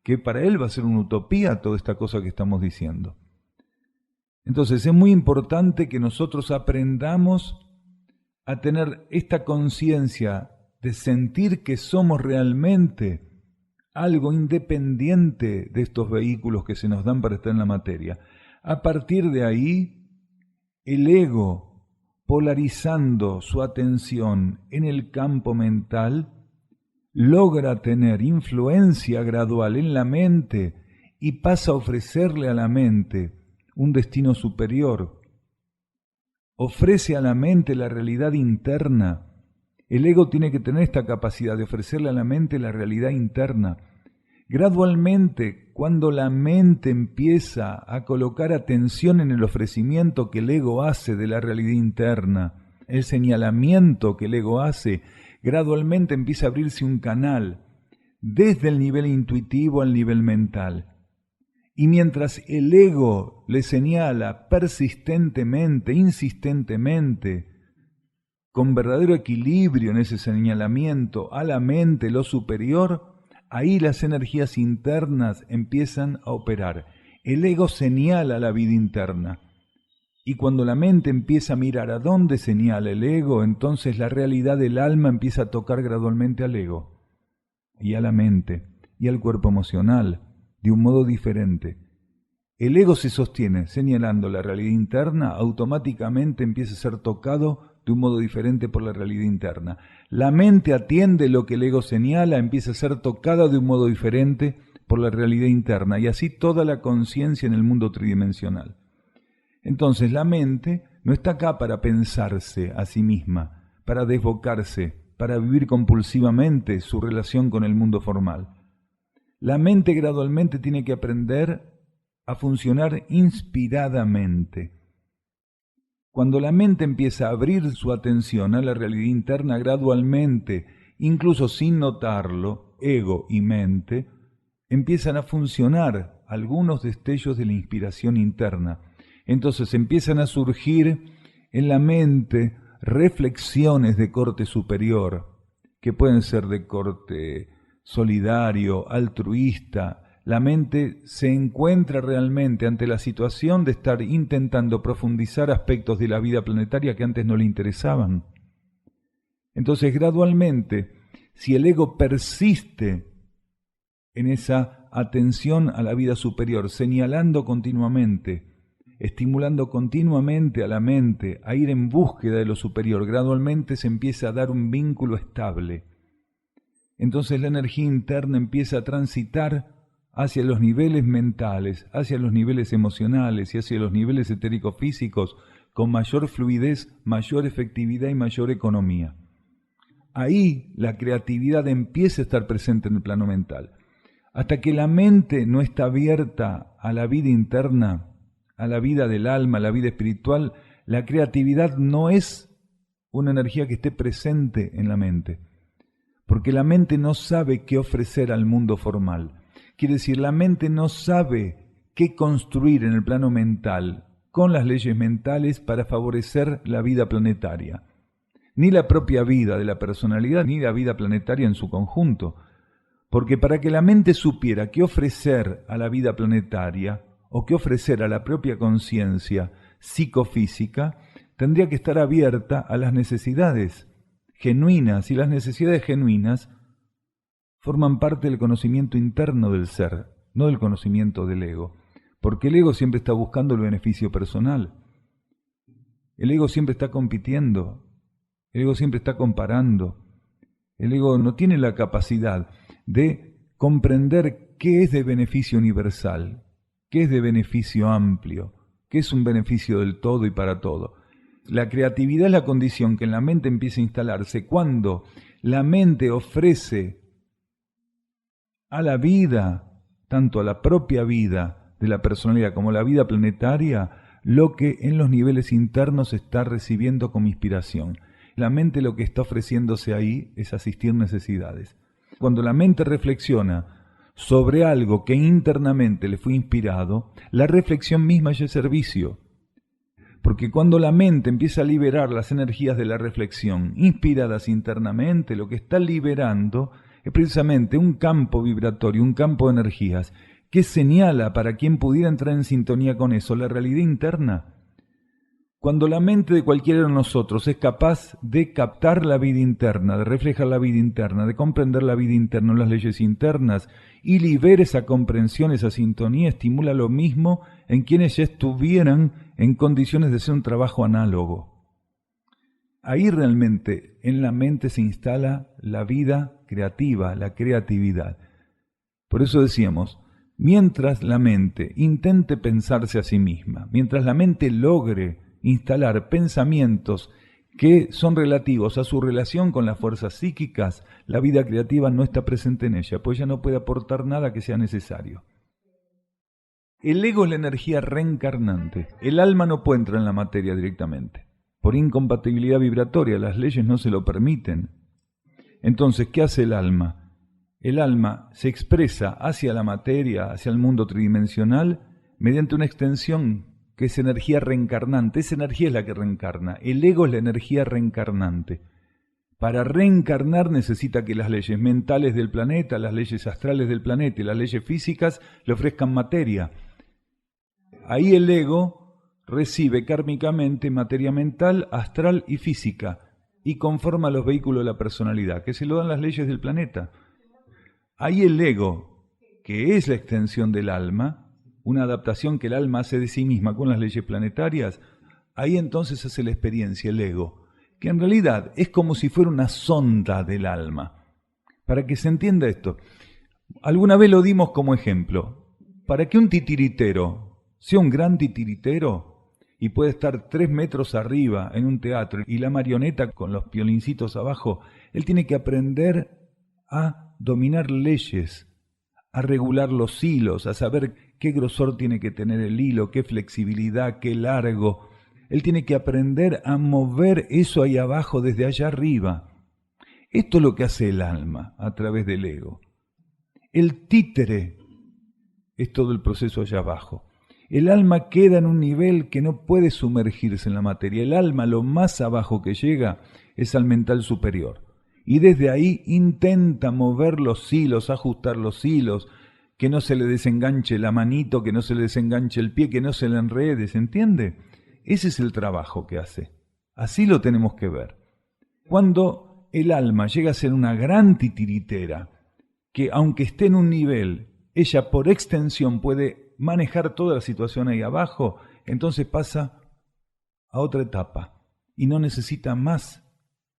que para él va a ser una utopía toda esta cosa que estamos diciendo. Entonces es muy importante que nosotros aprendamos a tener esta conciencia de sentir que somos realmente algo independiente de estos vehículos que se nos dan para estar en la materia. A partir de ahí, el ego, polarizando su atención en el campo mental, logra tener influencia gradual en la mente y pasa a ofrecerle a la mente un destino superior. Ofrece a la mente la realidad interna. El ego tiene que tener esta capacidad de ofrecerle a la mente la realidad interna. Gradualmente, cuando la mente empieza a colocar atención en el ofrecimiento que el ego hace de la realidad interna, el señalamiento que el ego hace, gradualmente empieza a abrirse un canal desde el nivel intuitivo al nivel mental. Y mientras el ego le señala persistentemente, insistentemente, con verdadero equilibrio en ese señalamiento a la mente lo superior, ahí las energías internas empiezan a operar. El ego señala la vida interna. Y cuando la mente empieza a mirar a dónde señala el ego, entonces la realidad del alma empieza a tocar gradualmente al ego, y a la mente, y al cuerpo emocional, de un modo diferente. El ego se sostiene señalando la realidad interna, automáticamente empieza a ser tocado de un modo diferente por la realidad interna. La mente atiende lo que el ego señala, empieza a ser tocada de un modo diferente por la realidad interna, y así toda la conciencia en el mundo tridimensional. Entonces la mente no está acá para pensarse a sí misma, para desbocarse, para vivir compulsivamente su relación con el mundo formal. La mente gradualmente tiene que aprender a funcionar inspiradamente. Cuando la mente empieza a abrir su atención a la realidad interna gradualmente, incluso sin notarlo, ego y mente, empiezan a funcionar algunos destellos de la inspiración interna. Entonces empiezan a surgir en la mente reflexiones de corte superior, que pueden ser de corte solidario, altruista. La mente se encuentra realmente ante la situación de estar intentando profundizar aspectos de la vida planetaria que antes no le interesaban. Entonces, gradualmente, si el ego persiste en esa atención a la vida superior, señalando continuamente, estimulando continuamente a la mente a ir en búsqueda de lo superior, gradualmente se empieza a dar un vínculo estable. Entonces la energía interna empieza a transitar hacia los niveles mentales, hacia los niveles emocionales y hacia los niveles etérico-físicos con mayor fluidez, mayor efectividad y mayor economía. Ahí la creatividad empieza a estar presente en el plano mental. Hasta que la mente no está abierta a la vida interna, a la vida del alma, a la vida espiritual, la creatividad no es una energía que esté presente en la mente. Porque la mente no sabe qué ofrecer al mundo formal. Quiere decir, la mente no sabe qué construir en el plano mental con las leyes mentales para favorecer la vida planetaria. Ni la propia vida de la personalidad, ni la vida planetaria en su conjunto. Porque para que la mente supiera qué ofrecer a la vida planetaria o qué ofrecer a la propia conciencia psicofísica, tendría que estar abierta a las necesidades genuinas, y las necesidades genuinas forman parte del conocimiento interno del ser, no del conocimiento del ego, porque el ego siempre está buscando el beneficio personal, el ego siempre está compitiendo, el ego siempre está comparando, el ego no tiene la capacidad de comprender qué es de beneficio universal, qué es de beneficio amplio, qué es un beneficio del todo y para todo. La creatividad es la condición que en la mente empieza a instalarse cuando la mente ofrece a la vida, tanto a la propia vida de la personalidad como a la vida planetaria, lo que en los niveles internos está recibiendo como inspiración. La mente lo que está ofreciéndose ahí es asistir necesidades. Cuando la mente reflexiona sobre algo que internamente le fue inspirado, la reflexión misma es el servicio. Porque cuando la mente empieza a liberar las energías de la reflexión, inspiradas internamente, lo que está liberando es precisamente un campo vibratorio, un campo de energías, que señala para quien pudiera entrar en sintonía con eso, la realidad interna. Cuando la mente de cualquiera de nosotros es capaz de captar la vida interna, de reflejar la vida interna, de comprender la vida interna, las leyes internas, y libera esa comprensión, esa sintonía, estimula lo mismo en quienes ya estuvieran en condiciones de hacer un trabajo análogo. Ahí realmente en la mente se instala la vida creativa, la creatividad. Por eso decíamos, mientras la mente intente pensarse a sí misma, mientras la mente logre instalar pensamientos que son relativos a su relación con las fuerzas psíquicas, la vida creativa no está presente en ella, pues ella no puede aportar nada que sea necesario. El ego es la energía reencarnante. El alma no puede entrar en la materia directamente. Por incompatibilidad vibratoria, las leyes no se lo permiten. Entonces, ¿qué hace el alma? El alma se expresa hacia la materia, hacia el mundo tridimensional, mediante una extensión que es energía reencarnante. Esa energía es la que reencarna. El ego es la energía reencarnante. Para reencarnar necesita que las leyes mentales del planeta, las leyes astrales del planeta y las leyes físicas le ofrezcan materia. Ahí el ego recibe kármicamente materia mental, astral y física y conforma los vehículos de la personalidad, que se lo dan las leyes del planeta. Ahí el ego, que es la extensión del alma, una adaptación que el alma hace de sí misma con las leyes planetarias, ahí entonces hace la experiencia el ego, que en realidad es como si fuera una sonda del alma. Para que se entienda esto, alguna vez lo dimos como ejemplo. Para que un titiritero sea un gran titiritero y pueda estar 3 metros arriba en un teatro y la marioneta con los violincitos abajo, él tiene que aprender a dominar leyes, a regular los hilos, a saber qué grosor tiene que tener el hilo, qué flexibilidad, qué largo. Él tiene que aprender a mover eso ahí abajo desde allá arriba. Esto es lo que hace el alma a través del ego. El títere es todo el proceso allá abajo. El alma queda en un nivel que no puede sumergirse en la materia. El alma, lo más abajo que llega, es al mental superior. Y desde ahí intenta mover los hilos, ajustar los hilos, que no se le desenganche la manito, que no se le desenganche el pie, que no se le enrede, ¿se entiende? Ese es el trabajo que hace. Así lo tenemos que ver. Cuando el alma llega a ser una gran titiritera, que aunque esté en un nivel, ella por extensión puede manejar toda la situación ahí abajo, entonces pasa a otra etapa y no necesita más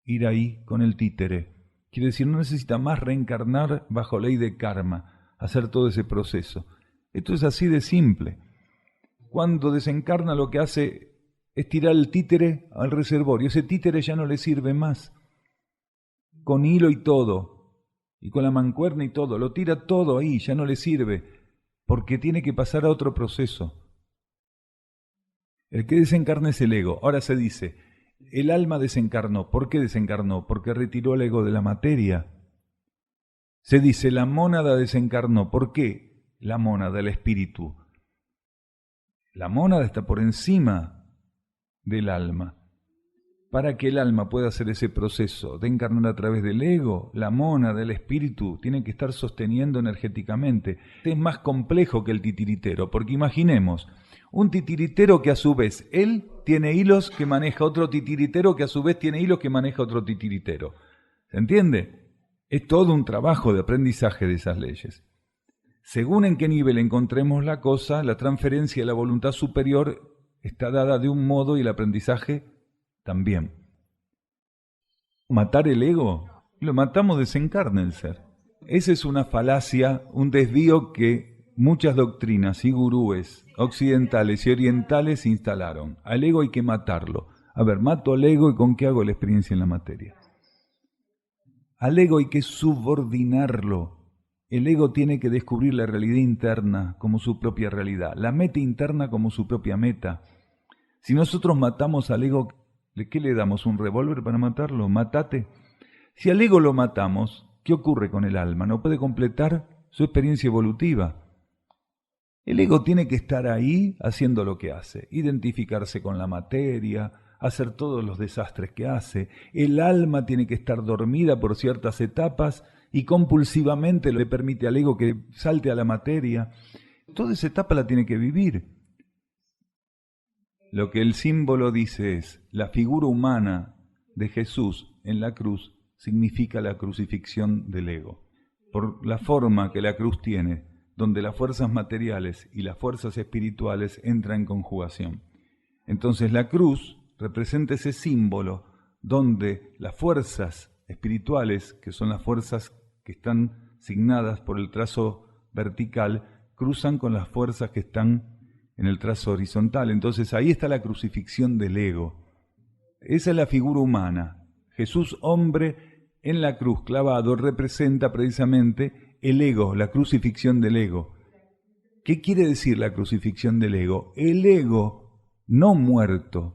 ir ahí con el títere. Quiere decir, no necesita más reencarnar bajo ley de karma, hacer todo ese proceso. Esto es así de simple. Cuando desencarna lo que hace es tirar el títere al reservorio. Ese títere ya no le sirve más. Con hilo y todo, y con la mancuerna y todo, lo tira todo ahí, ya no le sirve, porque tiene que pasar a otro proceso. El que desencarna es el ego. Ahora se dice, el alma desencarnó. ¿Por qué desencarnó? Porque retiró el ego de la materia. Se dice, la mónada desencarnó. ¿Por qué? La mónada, el espíritu. La mónada está por encima del alma. Para que el alma pueda hacer ese proceso de encarnar a través del ego, la mónada, el espíritu, tienen que estar sosteniendo energéticamente. Es más complejo que el titiritero, porque imaginemos, un titiritero que a su vez, él tiene hilos que maneja otro titiritero que a su vez tiene hilos que maneja otro titiritero. ¿Se entiende? Es todo un trabajo de aprendizaje de esas leyes. Según en qué nivel encontremos la cosa, la transferencia de la voluntad superior está dada de un modo y el aprendizaje también. ¿Matar el ego? Lo matamos, desencarna el ser. Esa es una falacia, un desvío que muchas doctrinas y gurúes occidentales y orientales instalaron. Al ego hay que matarlo. A ver, mato al ego y ¿con qué hago la experiencia en la materia? Al ego hay que subordinarlo. El ego tiene que descubrir la realidad interna como su propia realidad, la meta interna como su propia meta. Si nosotros matamos al ego, ¿qué le damos? ¿Un revólver para matarlo? Mátate. Si al ego lo matamos, ¿qué ocurre con el alma? No puede completar su experiencia evolutiva. El ego tiene que estar ahí haciendo lo que hace, identificarse con la materia, hacer todos los desastres que hace. El alma tiene que estar dormida por ciertas etapas y compulsivamente le permite al ego que salte a la materia. Toda esa etapa la tiene que vivir. Lo que el símbolo dice es, la figura humana de Jesús en la cruz significa la crucifixión del ego. Por la forma que la cruz tiene, donde las fuerzas materiales y las fuerzas espirituales entran en conjugación. Entonces la cruz representa ese símbolo donde las fuerzas espirituales, que son las fuerzas que están signadas por el trazo vertical, cruzan con las fuerzas que están en el trazo horizontal. Entonces ahí está la crucifixión del ego. Esa es la figura humana. Jesús, hombre, en la cruz clavado, representa precisamente el ego, la crucifixión del ego. ¿Qué quiere decir la crucifixión del ego? El ego no muerto,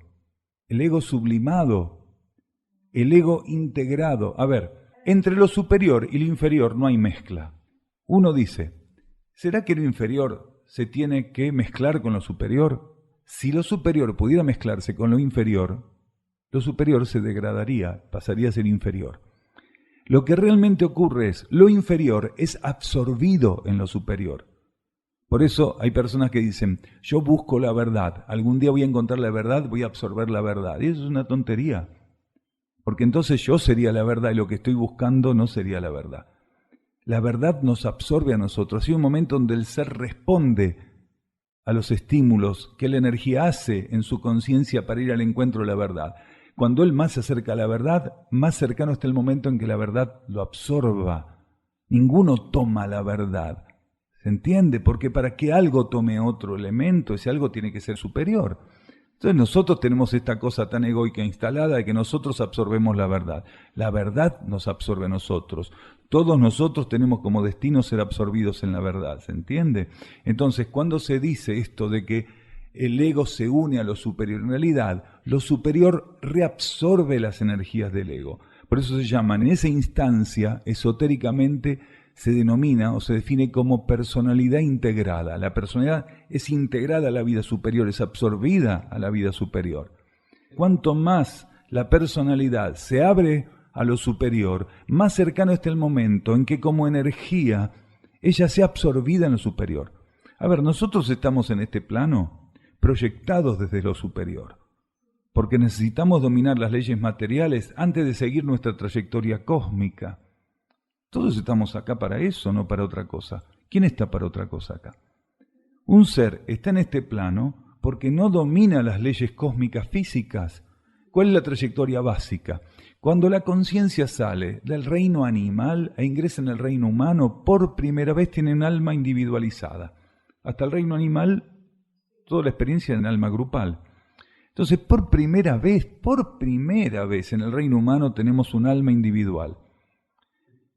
el ego sublimado, el ego integrado. A ver, entre lo superior y lo inferior no hay mezcla. Uno dice, ¿será que lo inferior se tiene que mezclar con lo superior? Si lo superior pudiera mezclarse con lo superior se degradaría, pasaría a ser inferior. Lo que realmente ocurre es, lo inferior es absorbido en lo superior. Por eso hay personas que dicen, yo busco la verdad, algún día voy a encontrar la verdad, voy a absorber la verdad. Y eso es una tontería, porque entonces yo sería la verdad y lo que estoy buscando no sería la verdad. La verdad nos absorbe a nosotros. Hay un momento donde el ser responde a los estímulos que la energía hace en su conciencia para ir al encuentro de la verdad. Cuando él más se acerca a la verdad, más cercano está el momento en que la verdad lo absorba. Ninguno toma la verdad. ¿Se entiende? Porque para que algo tome otro elemento, ese algo tiene que ser superior. Entonces nosotros tenemos esta cosa tan egoica instalada de que nosotros absorbemos la verdad. La verdad nos absorbe a nosotros. Todos nosotros tenemos como destino ser absorbidos en la verdad, ¿se entiende? Entonces, cuando se dice esto de que el ego se une a lo superior, en realidad, lo superior reabsorbe las energías del ego. Por eso se llaman, en esa instancia, esotéricamente, se denomina o se define como personalidad integrada. La personalidad es integrada a la vida superior, es absorbida a la vida superior. Cuanto más la personalidad se abre a lo superior, más cercano está el momento en que como energía ella sea absorbida en lo superior. A ver, nosotros estamos en este plano proyectados desde lo superior, porque necesitamos dominar las leyes materiales antes de seguir nuestra trayectoria cósmica. Todos estamos acá para eso, no para otra cosa. ¿Quién está para otra cosa acá? Un ser está en este plano porque no domina las leyes cósmicas físicas. ¿Cuál es la trayectoria básica? Cuando la conciencia sale del reino animal e ingresa en el reino humano, por primera vez tiene un alma individualizada. Hasta el reino animal, toda la experiencia en alma grupal. Entonces, por primera vez en el reino humano tenemos un alma individual.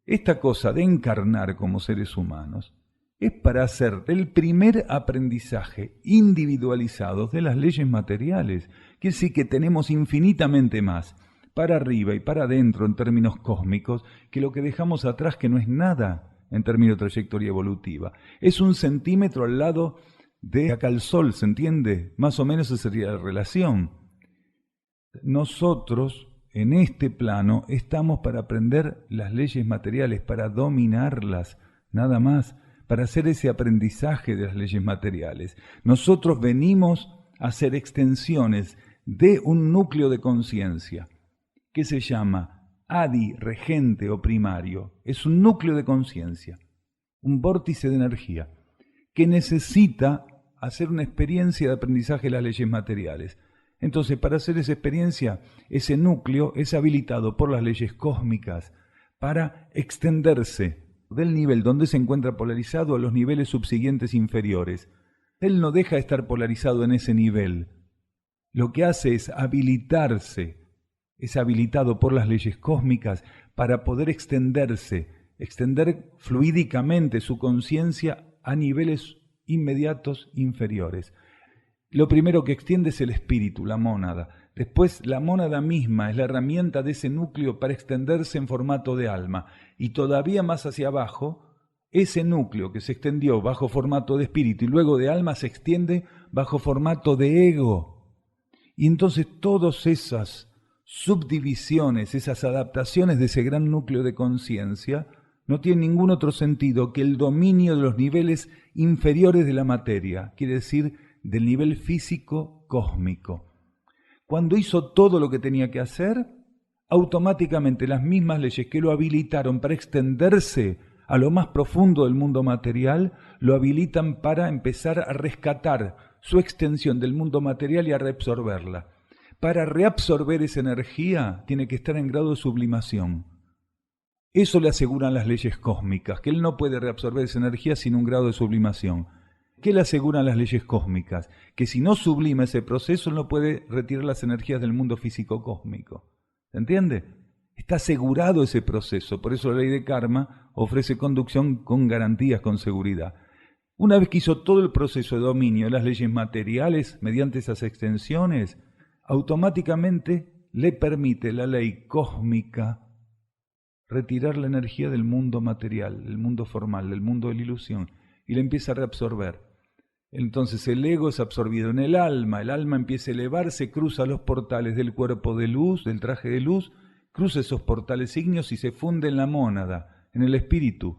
Esta cosa de encarnar como seres humanos es para hacer el primer aprendizaje individualizado de las leyes materiales. Quiere decir que tenemos infinitamente más para arriba y para adentro en términos cósmicos que lo que dejamos atrás, que no es nada en términos de trayectoria evolutiva. Es 1 centímetro al lado de acá al Sol, ¿se entiende? Más o menos esa sería la relación. Nosotros en este plano estamos para aprender las leyes materiales, para dominarlas, nada más, para hacer ese aprendizaje de las leyes materiales. Nosotros venimos a hacer extensiones de un núcleo de conciencia que se llama Adi, regente o primario. Es un núcleo de conciencia, un vórtice de energía que necesita hacer una experiencia de aprendizaje de las leyes materiales. Entonces, para hacer esa experiencia, ese núcleo es habilitado por las leyes cósmicas para extenderse del nivel donde se encuentra polarizado a los niveles subsiguientes inferiores. Él no deja de estar polarizado en ese nivel. Lo que hace es habilitarse, es habilitado por las leyes cósmicas para poder extenderse, extender fluídicamente su conciencia a niveles inmediatos inferiores. Lo primero que extiende es el espíritu, la mónada. Después la mónada misma es la herramienta de ese núcleo para extenderse en formato de alma. Y todavía más hacia abajo, ese núcleo que se extendió bajo formato de espíritu y luego de alma se extiende bajo formato de ego. Y entonces todas esas subdivisiones, esas adaptaciones de ese gran núcleo de conciencia no tienen ningún otro sentido que el dominio de los niveles inferiores de la materia, quiere decir del nivel físico cósmico. Cuando hizo todo lo que tenía que hacer, automáticamente las mismas leyes que lo habilitaron para extenderse a lo más profundo del mundo material, lo habilitan para empezar a rescatar su extensión del mundo material y a reabsorberla. Para reabsorber esa energía tiene que estar en grado de sublimación. Eso le aseguran las leyes cósmicas, que él no puede reabsorber esa energía sin un grado de sublimación. ¿Qué le aseguran las leyes cósmicas? Que si no sublima ese proceso, no puede retirar las energías del mundo físico cósmico. ¿Se entiende? Está asegurado ese proceso. Por eso la ley de karma ofrece conducción con garantías, con seguridad. Una vez que hizo todo el proceso de dominio de las leyes materiales mediante esas extensiones, automáticamente le permite la ley cósmica retirar la energía del mundo material, del mundo formal, del mundo de la ilusión, y la empieza a reabsorber. Entonces el ego es absorbido en el alma empieza a elevarse, cruza los portales del cuerpo de luz, del traje de luz, cruza esos portales ígneos y se funde en la mónada, en el espíritu.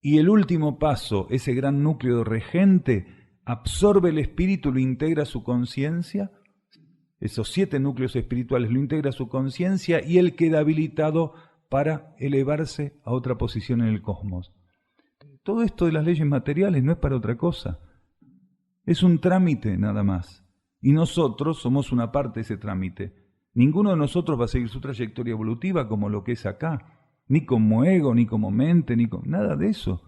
Y el último paso, ese gran núcleo regente, absorbe el espíritu, lo integra a su conciencia, esos 7 núcleos espirituales lo integra a su conciencia y él queda habilitado para elevarse a otra posición en el cosmos. Todo esto de las leyes materiales no es para otra cosa. Es un trámite nada más. Y nosotros somos una parte de ese trámite. Ninguno de nosotros va a seguir su trayectoria evolutiva como lo que es acá, ni como ego, ni como mente, ni como nada de eso.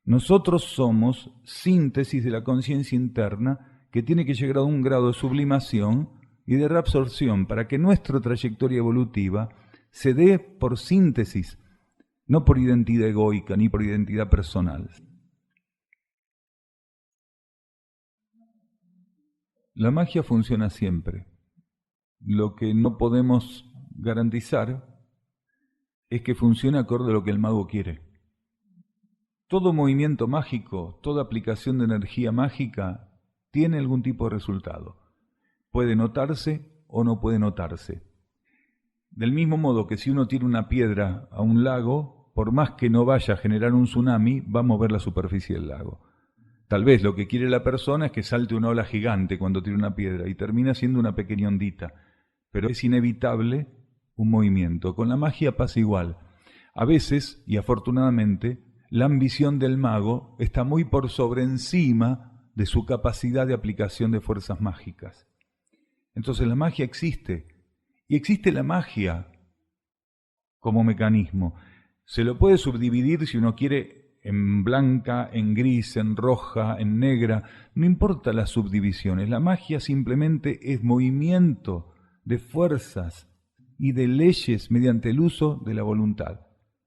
Nosotros somos síntesis de la conciencia interna que tiene que llegar a un grado de sublimación y de reabsorción para que nuestra trayectoria evolutiva se dé por síntesis, no por identidad egoica ni por identidad personal. La magia funciona siempre. Lo que no podemos garantizar es que funcione acorde a lo que el mago quiere. Todo movimiento mágico, toda aplicación de energía mágica tiene algún tipo de resultado. Puede notarse o no puede notarse. Del mismo modo que si uno tira una piedra a un lago, por más que no vaya a generar un tsunami, va a mover la superficie del lago. Tal vez lo que quiere la persona es que salte una ola gigante cuando tira una piedra y termina siendo una pequeña ondita, pero es inevitable un movimiento. Con la magia pasa igual. A veces, y afortunadamente, la ambición del mago está muy por sobre encima de su capacidad de aplicación de fuerzas mágicas. Entonces la magia existe, y existe la magia como mecanismo. Se lo puede subdividir si uno quiere en blanca, en gris, en roja, en negra, no importa las subdivisiones, la magia simplemente es movimiento de fuerzas y de leyes mediante el uso de la voluntad.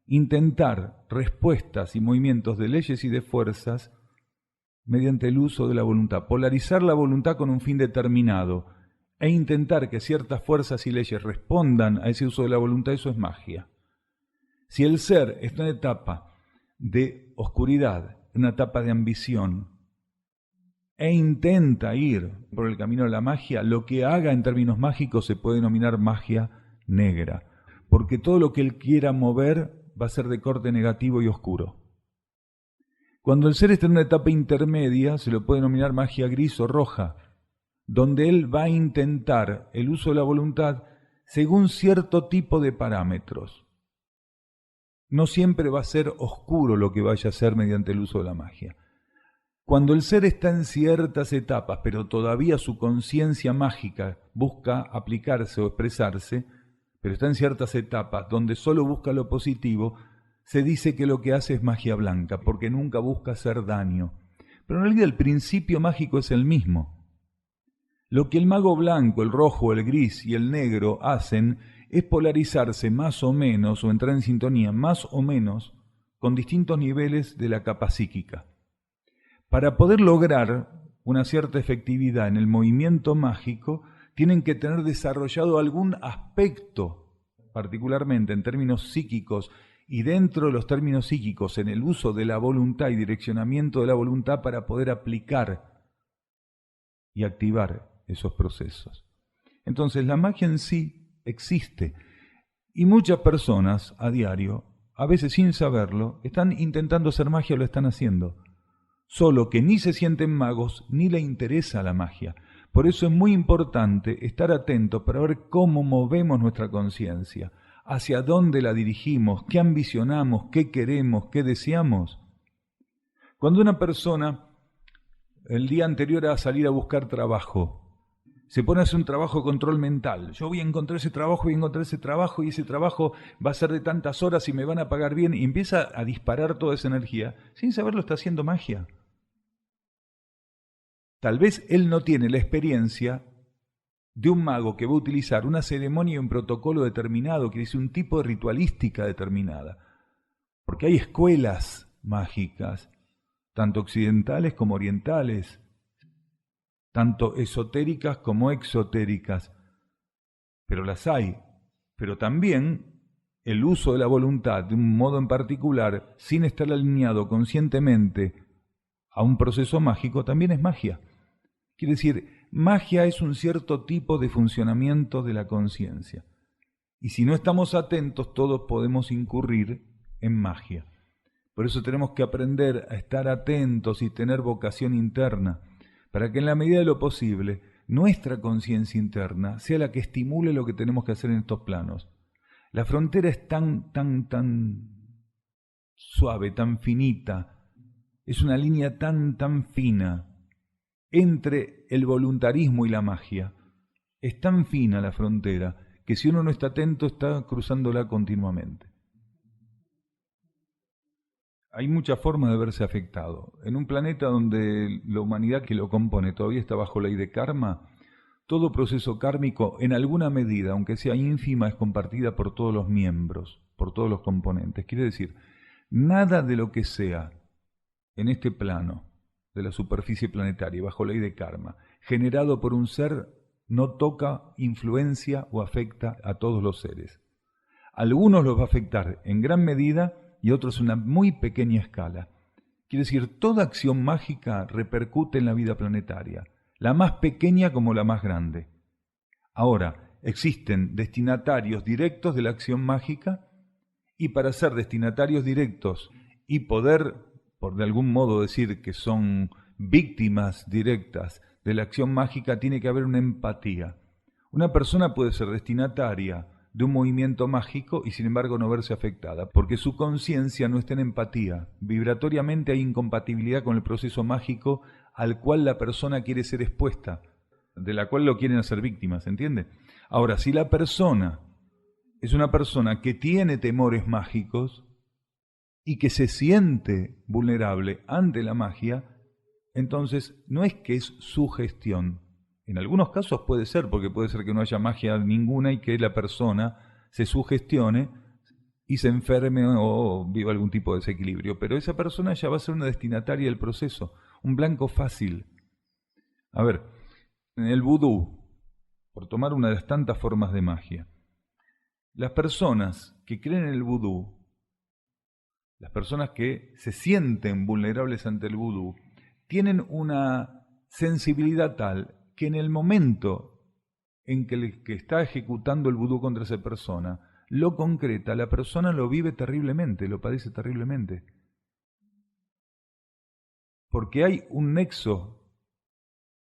Intentar respuestas y movimientos de leyes y de fuerzas mediante el uso de la voluntad. Polarizar la voluntad con un fin determinado e intentar que ciertas fuerzas y leyes respondan a ese uso de la voluntad, eso es magia. Si el ser está en etapa de oscuridad, en una etapa de ambición, e intenta ir por el camino de la magia, lo que haga en términos mágicos se puede denominar magia negra, porque todo lo que él quiera mover va a ser de corte negativo y oscuro. Cuando el ser está en una etapa intermedia, se lo puede denominar magia gris o roja, donde él va a intentar el uso de la voluntad según cierto tipo de parámetros. No siempre va a ser oscuro lo que vaya a hacer mediante el uso de la magia. Cuando el ser está en ciertas etapas, pero todavía su conciencia mágica busca aplicarse o expresarse, pero está en ciertas etapas donde solo busca lo positivo, se dice que lo que hace es magia blanca, porque nunca busca hacer daño. Pero en realidad el principio mágico es el mismo. Lo que el mago blanco, el rojo, el gris y el negro hacen es polarizarse más o menos, o entrar en sintonía más o menos, con distintos niveles de la capa psíquica. Para poder lograr una cierta efectividad en el movimiento mágico, tienen que tener desarrollado algún aspecto, particularmente en términos psíquicos, y dentro de los términos psíquicos, en el uso de la voluntad y direccionamiento de la voluntad para poder aplicar y activar esos procesos. Entonces, la magia en sí existe, y muchas personas a diario, a veces sin saberlo, están intentando hacer magia o lo están haciendo, solo que ni se sienten magos ni le interesa la magia. Por eso es muy importante estar atentos para ver cómo movemos nuestra conciencia, hacia dónde la dirigimos, qué ambicionamos, qué queremos, qué deseamos. Cuando una persona el día anterior a salir a buscar trabajo se pone a hacer un trabajo de control mental. Yo voy a encontrar ese trabajo, y ese trabajo va a ser de tantas horas y me van a pagar bien. Y empieza a disparar toda esa energía. Sin saberlo está haciendo magia. Tal vez él no tiene la experiencia de un mago que va a utilizar una ceremonia y un protocolo determinado, que dice un tipo de ritualística determinada. Porque hay escuelas mágicas, tanto occidentales como orientales, tanto esotéricas como exotéricas, pero las hay. Pero también el uso de la voluntad de un modo en particular, sin estar alineado conscientemente a un proceso mágico, también es magia. Quiere decir, magia es un cierto tipo de funcionamiento de la conciencia. Y si no estamos atentos, todos podemos incurrir en magia. Por eso tenemos que aprender a estar atentos y tener vocación interna, para que en la medida de lo posible nuestra conciencia interna sea la que estimule lo que tenemos que hacer en estos planos. La frontera es tan suave, tan finita, es una línea tan fina entre el voluntarismo y la magia. Es tan fina la frontera que si uno no está atento está cruzándola continuamente. Hay muchas formas de verse afectado. En un planeta donde la humanidad que lo compone todavía está bajo ley de karma, todo proceso kármico en alguna medida, aunque sea ínfima, es compartida por todos los miembros, por todos los componentes. Quiere decir, nada de lo que sea en este plano de la superficie planetaria, bajo ley de karma, generado por un ser, no toca, influencia o afecta a todos los seres. Algunos los va a afectar en gran medida y otros en una muy pequeña escala. Quiere decir, toda acción mágica repercute en la vida planetaria, la más pequeña como la más grande. Ahora, existen destinatarios directos de la acción mágica y para ser destinatarios directos y poder, por de algún modo decir que son víctimas directas de la acción mágica, tiene que haber una empatía. Una persona puede ser destinataria de un movimiento mágico y sin embargo no verse afectada, porque su conciencia no está en empatía. Vibratoriamente hay incompatibilidad con el proceso mágico al cual la persona quiere ser expuesta, de la cual lo quieren hacer víctima, ¿se entiende? Ahora, si la persona es una persona que tiene temores mágicos y que se siente vulnerable ante la magia, entonces no es que es su gestión. En algunos casos puede ser, porque puede ser que no haya magia ninguna y que la persona se sugestione y se enferme o viva algún tipo de desequilibrio. Pero esa persona ya va a ser una destinataria del proceso, un blanco fácil. A ver, en el vudú, por tomar una de las tantas formas de magia, las personas que creen en el vudú, las personas que se sienten vulnerables ante el vudú, tienen una sensibilidad tal que en el momento en que el que está ejecutando el vudú contra esa persona lo concreta, la persona lo vive terriblemente, lo padece terriblemente. Porque hay un nexo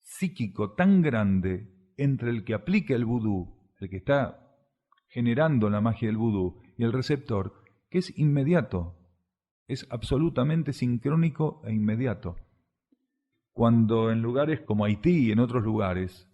psíquico tan grande entre el que aplica el vudú, el que está generando la magia del vudú, y el receptor, que es inmediato, es absolutamente sincrónico e inmediato. Cuando en lugares como Haití y en otros lugares,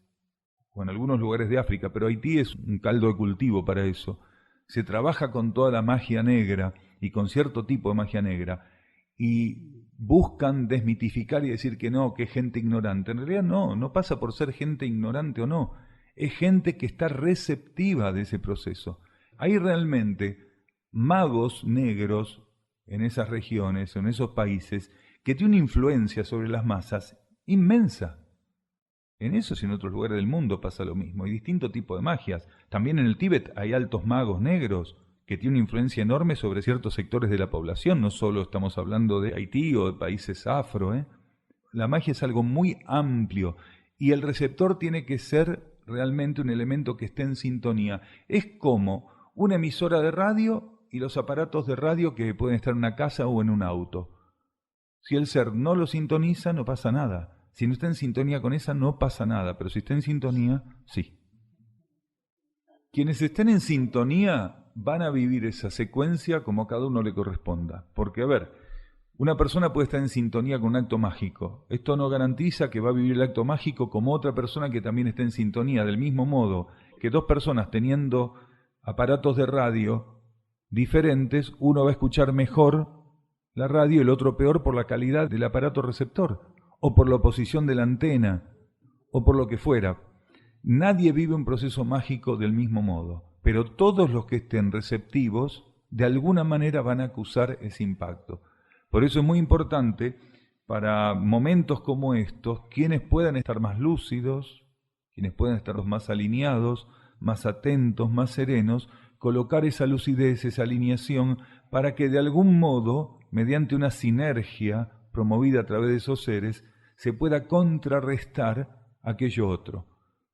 o en algunos lugares de África, pero Haití es un caldo de cultivo para eso, se trabaja con toda la magia negra y con cierto tipo de magia negra, y buscan desmitificar y decir que no, que es gente ignorante. En realidad no pasa por ser gente ignorante o no, es gente que está receptiva de ese proceso. Hay realmente magos negros en esas regiones, en esos países, que tiene una influencia sobre las masas inmensa. En esos y en otros lugares del mundo pasa lo mismo. Hay distintos tipos de magias. También en el Tíbet hay altos magos negros que tienen una influencia enorme sobre ciertos sectores de la población. No solo estamos hablando de Haití o de países afro. La magia es algo muy amplio y el receptor tiene que ser realmente un elemento que esté en sintonía. Es como una emisora de radio y los aparatos de radio que pueden estar en una casa o en un auto. Si el ser no lo sintoniza, no pasa nada. Si no está en sintonía con esa, no pasa nada. Pero si está en sintonía, sí. Quienes estén en sintonía van a vivir esa secuencia como a cada uno le corresponda. Porque, a ver, una persona puede estar en sintonía con un acto mágico. Esto no garantiza que va a vivir el acto mágico como otra persona que también está en sintonía. Del mismo modo que dos personas teniendo aparatos de radio diferentes, uno va a escuchar mejor la radio y el otro peor por la calidad del aparato receptor, o por la oposición de la antena, o por lo que fuera. Nadie vive un proceso mágico del mismo modo, pero todos los que estén receptivos, de alguna manera van a acusar ese impacto. Por eso es muy importante, para momentos como estos, quienes puedan estar más lúcidos, quienes puedan estar más alineados, más atentos, más serenos, colocar esa lucidez, esa alineación, para que de algún modo, mediante una sinergia promovida a través de esos seres, se pueda contrarrestar aquello otro.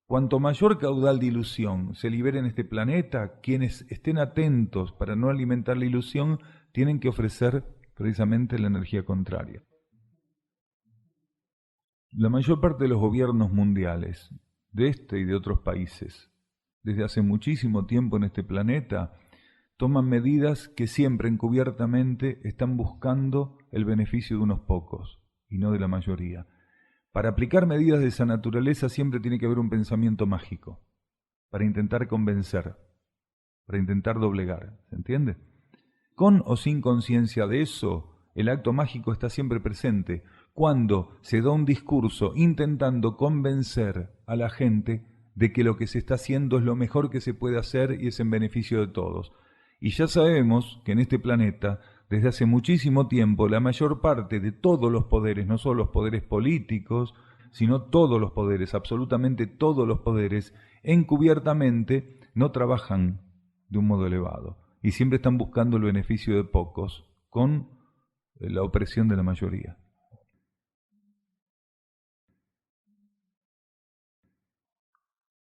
Cuanto mayor caudal de ilusión se libere en este planeta, quienes estén atentos para no alimentar la ilusión, tienen que ofrecer precisamente la energía contraria. La mayor parte de los gobiernos mundiales, de este y de otros países, desde hace muchísimo tiempo en este planeta, toman medidas que siempre encubiertamente están buscando el beneficio de unos pocos y no de la mayoría. Para aplicar medidas de esa naturaleza siempre tiene que haber un pensamiento mágico, para intentar convencer. para intentar doblegar, ¿se entiende? Con o sin conciencia de eso, el acto mágico está siempre presente cuando se da un discurso intentando convencer a la gente de que lo que se está haciendo es lo mejor que se puede hacer y es en beneficio de todos. Y ya sabemos que en este planeta, desde hace muchísimo tiempo, la mayor parte de todos los poderes, no solo los poderes políticos, sino todos los poderes, absolutamente todos los poderes, encubiertamente no trabajan de un modo elevado y siempre están buscando el beneficio de pocos con la opresión de la mayoría.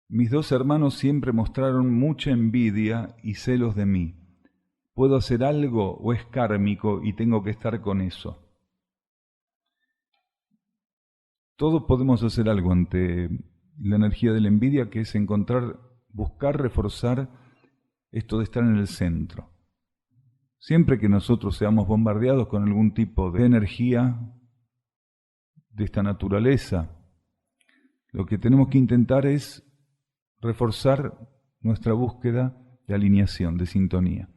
Mis dos hermanos siempre mostraron mucha envidia y celos de mí. ¿Puedo hacer algo o es kármico y tengo que estar con eso? Todos podemos hacer algo ante la energía de la envidia, que es buscar reforzar esto de estar en el centro. Siempre que nosotros seamos bombardeados con algún tipo de energía de esta naturaleza, lo que tenemos que intentar es reforzar nuestra búsqueda de alineación, de sintonía.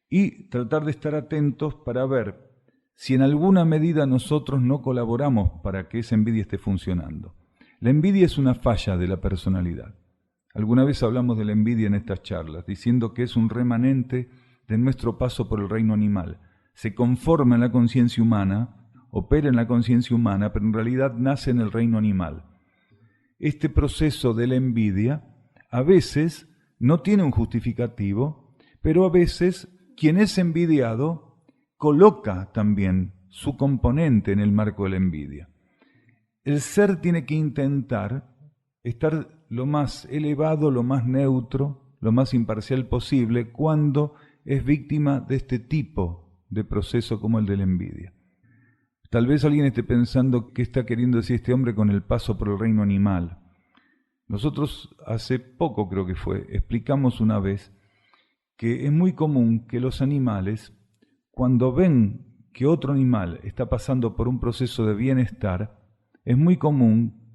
Y tratar de estar atentos para ver si en alguna medida nosotros no colaboramos para que esa envidia esté funcionando. La envidia es una falla de la personalidad. Alguna vez hablamos de la envidia en estas charlas, diciendo que es un remanente de nuestro paso por el reino animal. Se conforma en la conciencia humana, opera en la conciencia humana, pero en realidad nace en el reino animal. Este proceso de la envidia a veces no tiene un justificativo, pero a veces quien es envidiado coloca también su componente en el marco de la envidia. El ser tiene que intentar estar lo más elevado, lo más neutro, lo más imparcial posible cuando es víctima de este tipo de proceso como el de la envidia. Tal vez alguien esté pensando qué está queriendo decir este hombre con el paso por el reino animal. Nosotros hace poco, creo que fue, explicamos una vez que es muy común que los animales, cuando ven que otro animal está pasando por un proceso de bienestar, es muy común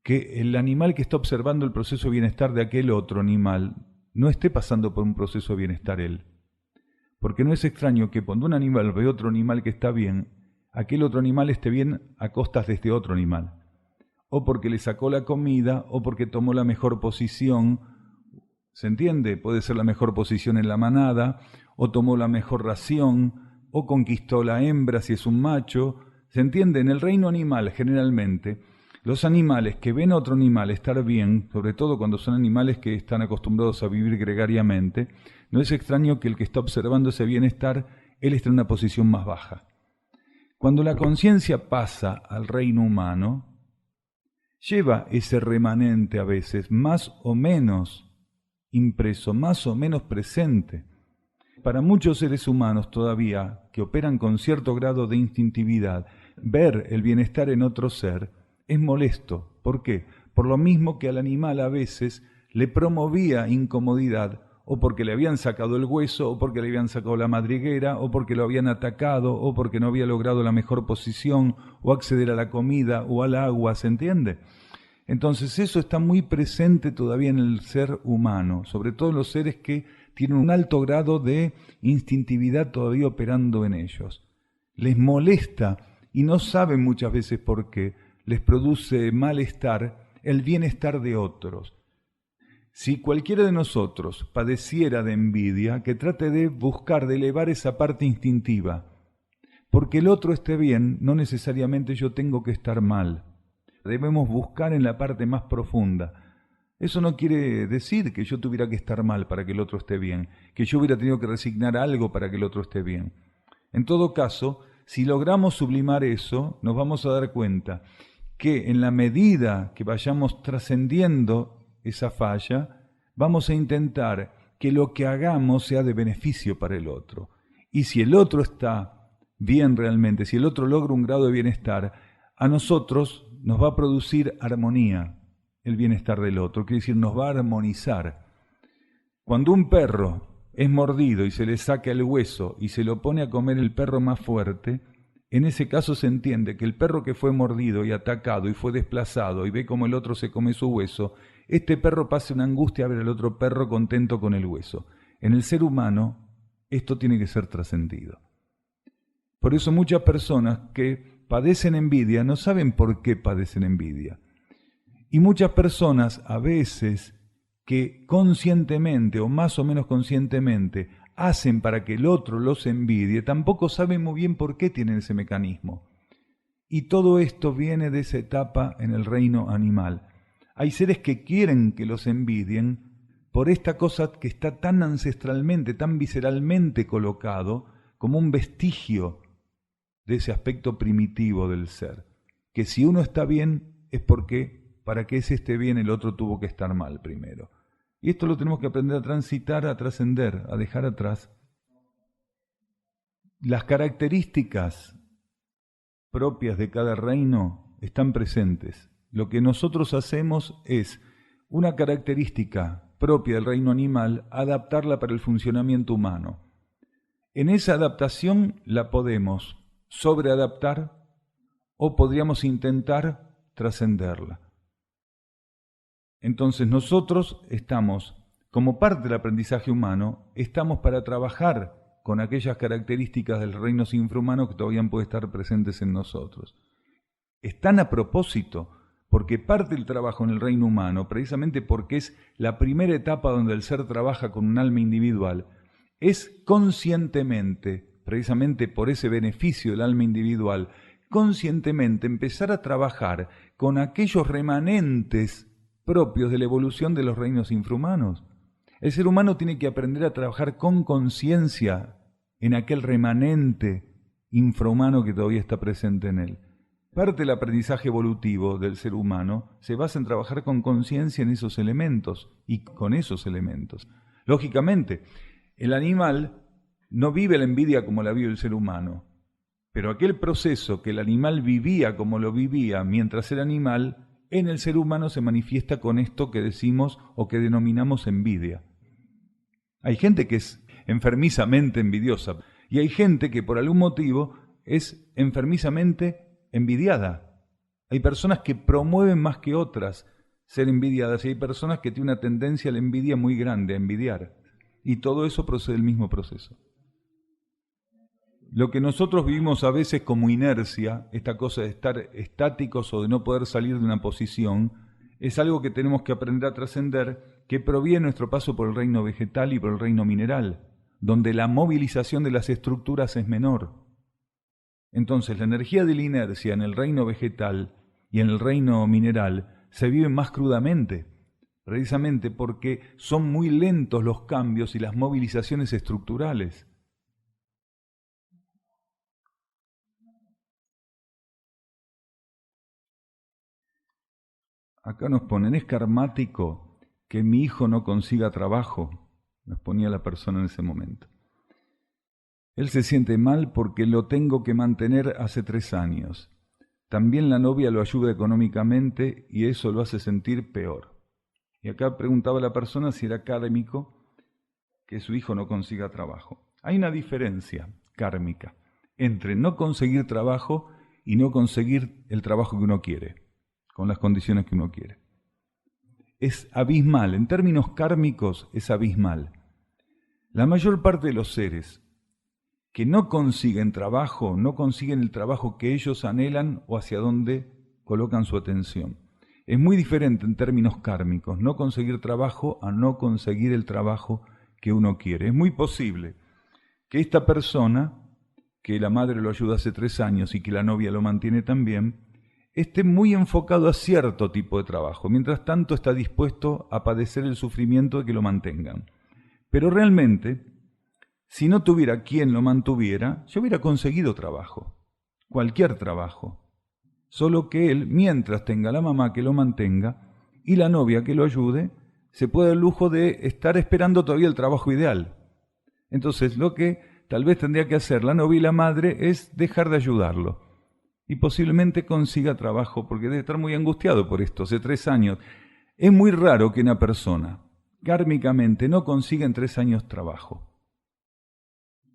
que el animal que está observando el proceso de bienestar de aquel otro animal no esté pasando por un proceso de bienestar él. Porque no es extraño que cuando un animal ve otro animal que está bien, aquel otro animal esté bien a costas de este otro animal. O porque le sacó la comida, o porque tomó la mejor posición. ¿Se entiende? Puede ser la mejor posición en la manada, o tomó la mejor ración, o conquistó la hembra si es un macho. ¿Se entiende? En el reino animal, generalmente, los animales que ven a otro animal estar bien, sobre todo cuando son animales que están acostumbrados a vivir gregariamente, no es extraño que el que está observando ese bienestar, él está en una posición más baja. Cuando la conciencia pasa al reino humano, lleva ese remanente a veces más o menos impreso, más o menos presente. Para muchos seres humanos todavía, que operan con cierto grado de instintividad, ver el bienestar en otro ser es molesto. ¿Por qué? Por lo mismo que al animal a veces le promovía incomodidad, o porque le habían sacado el hueso, o porque le habían sacado la madriguera, o porque lo habían atacado, o porque no había logrado la mejor posición, o acceder a la comida o al agua, ¿se entiende? Entonces eso está muy presente todavía en el ser humano, sobre todo en los seres que tienen un alto grado de instintividad todavía operando en ellos. Les molesta y no saben muchas veces por qué, les produce malestar el bienestar de otros. Si cualquiera de nosotros padeciera de envidia, que trate de buscar, de elevar esa parte instintiva. Porque el otro esté bien, no necesariamente yo tengo que estar mal. Debemos buscar en la parte más profunda. Eso no quiere decir que yo tuviera que estar mal para que el otro esté bien, que yo hubiera tenido que resignar algo para que el otro esté bien. En todo caso, si logramos sublimar eso, nos vamos a dar cuenta que en la medida que vayamos trascendiendo esa falla, vamos a intentar que lo que hagamos sea de beneficio para el otro. Y si el otro está bien realmente, si el otro logra un grado de bienestar, a nosotros nos va a producir armonía el bienestar del otro, quiere decir, nos va a armonizar. Cuando un perro es mordido y se le saca el hueso y se lo pone a comer el perro más fuerte, en ese caso se entiende que el perro que fue mordido y atacado y fue desplazado y ve cómo el otro se come su hueso, este perro pasa una angustia a ver al otro perro contento con el hueso. En el ser humano esto tiene que ser trascendido. Por eso muchas personas que padecen envidia no saben por qué padecen envidia. Y muchas personas a veces que conscientemente o más o menos conscientemente hacen para que el otro los envidie, tampoco saben muy bien por qué tienen ese mecanismo. Y todo esto viene de esa etapa en el reino animal. Hay seres que quieren que los envidien por esta cosa que está tan ancestralmente, tan visceralmente colocado como un vestigio de ese aspecto primitivo del ser. Que si uno está bien es porque para que ese esté bien el otro tuvo que estar mal primero. Y esto lo tenemos que aprender a transitar, a trascender, a dejar atrás. Las características propias de cada reino están presentes. Lo que nosotros hacemos es una característica propia del reino animal, adaptarla para el funcionamiento humano. En esa adaptación la podemos sobreadaptar o podríamos intentar trascenderla. Entonces nosotros estamos, como parte del aprendizaje humano, estamos para trabajar con aquellas características del reino infrahumano que todavía pueden estar presentes en nosotros. Están a propósito, porque parte del trabajo en el reino humano, precisamente porque es la primera etapa donde el ser trabaja con un alma individual, es conscientemente, precisamente por ese beneficio del alma individual, conscientemente empezar a trabajar con aquellos remanentes propios de la evolución de los reinos infrahumanos. El ser humano tiene que aprender a trabajar con conciencia en aquel remanente infrahumano que todavía está presente en él. Parte del aprendizaje evolutivo del ser humano se basa en trabajar con conciencia en esos elementos y con esos elementos. Lógicamente, el animal no vive la envidia como la vive el ser humano, pero aquel proceso que el animal vivía como lo vivía mientras era animal, en el ser humano se manifiesta con esto que decimos o que denominamos envidia. Hay gente que es enfermizamente envidiosa y hay gente que por algún motivo es enfermizamente envidiada. Hay personas que promueven más que otras ser envidiadas y hay personas que tienen una tendencia a la envidia muy grande, a envidiar. Y todo eso procede del mismo proceso. Lo que nosotros vivimos a veces como inercia, esta cosa de estar estáticos o de no poder salir de una posición, es algo que tenemos que aprender a trascender, que proviene de nuestro paso por el reino vegetal y por el reino mineral, donde la movilización de las estructuras es menor. Entonces, la energía de la inercia en el reino vegetal y en el reino mineral se vive más crudamente, precisamente porque son muy lentos los cambios y las movilizaciones estructurales. Acá nos ponen, es karmático que mi hijo no consiga trabajo, nos ponía la persona en ese momento. Él se siente mal porque lo tengo que mantener hace 3 años. También la novia lo ayuda económicamente y eso lo hace sentir peor. Y acá preguntaba la persona si era kármico que su hijo no consiga trabajo. Hay una diferencia kármica entre no conseguir trabajo y no conseguir el trabajo que uno quiere, con las condiciones que uno quiere. Es abismal, en términos kármicos es abismal. La mayor parte de los seres que no consiguen trabajo, no consiguen el trabajo que ellos anhelan o hacia donde colocan su atención. Es muy diferente en términos kármicos no conseguir trabajo a no conseguir el trabajo que uno quiere. Es muy posible que esta persona, que la madre lo ayuda hace 3 años y que la novia lo mantiene también, esté muy enfocado a cierto tipo de trabajo. Mientras tanto está dispuesto a padecer el sufrimiento de que lo mantengan. Pero realmente, si no tuviera quien lo mantuviera, yo hubiera conseguido trabajo, cualquier trabajo. Solo que él, mientras tenga la mamá que lo mantenga y la novia que lo ayude, se puede dar el lujo de estar esperando todavía el trabajo ideal. Entonces, lo que tal vez tendría que hacer la novia y la madre es dejar de ayudarlo. Y posiblemente consiga trabajo, porque debe estar muy angustiado por esto, hace 3 años. Es muy raro que una persona, kármicamente, no consiga en 3 años trabajo.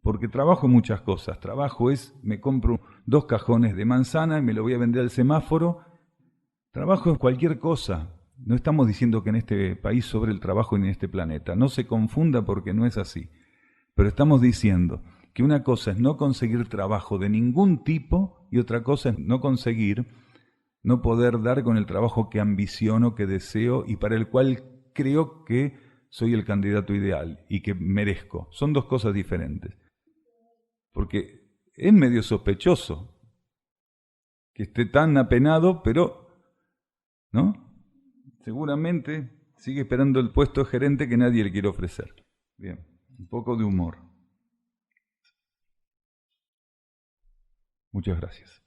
Porque trabajo en muchas cosas. Trabajo es, me compro 2 cajones de manzana y me lo voy a vender al semáforo. Trabajo es cualquier cosa. No estamos diciendo que en este país sobre el trabajo ni en este planeta. No se confunda porque no es así. Pero estamos diciendo que una cosa es no conseguir trabajo de ningún tipo y otra cosa es no conseguir, no poder dar con el trabajo que ambiciono, que deseo y para el cual creo que soy el candidato ideal y que merezco. Son dos cosas diferentes. Porque es medio sospechoso que esté tan apenado, pero, ¿no? Seguramente sigue esperando el puesto de gerente que nadie le quiere ofrecer. Bien, un poco de humor. Muchas gracias.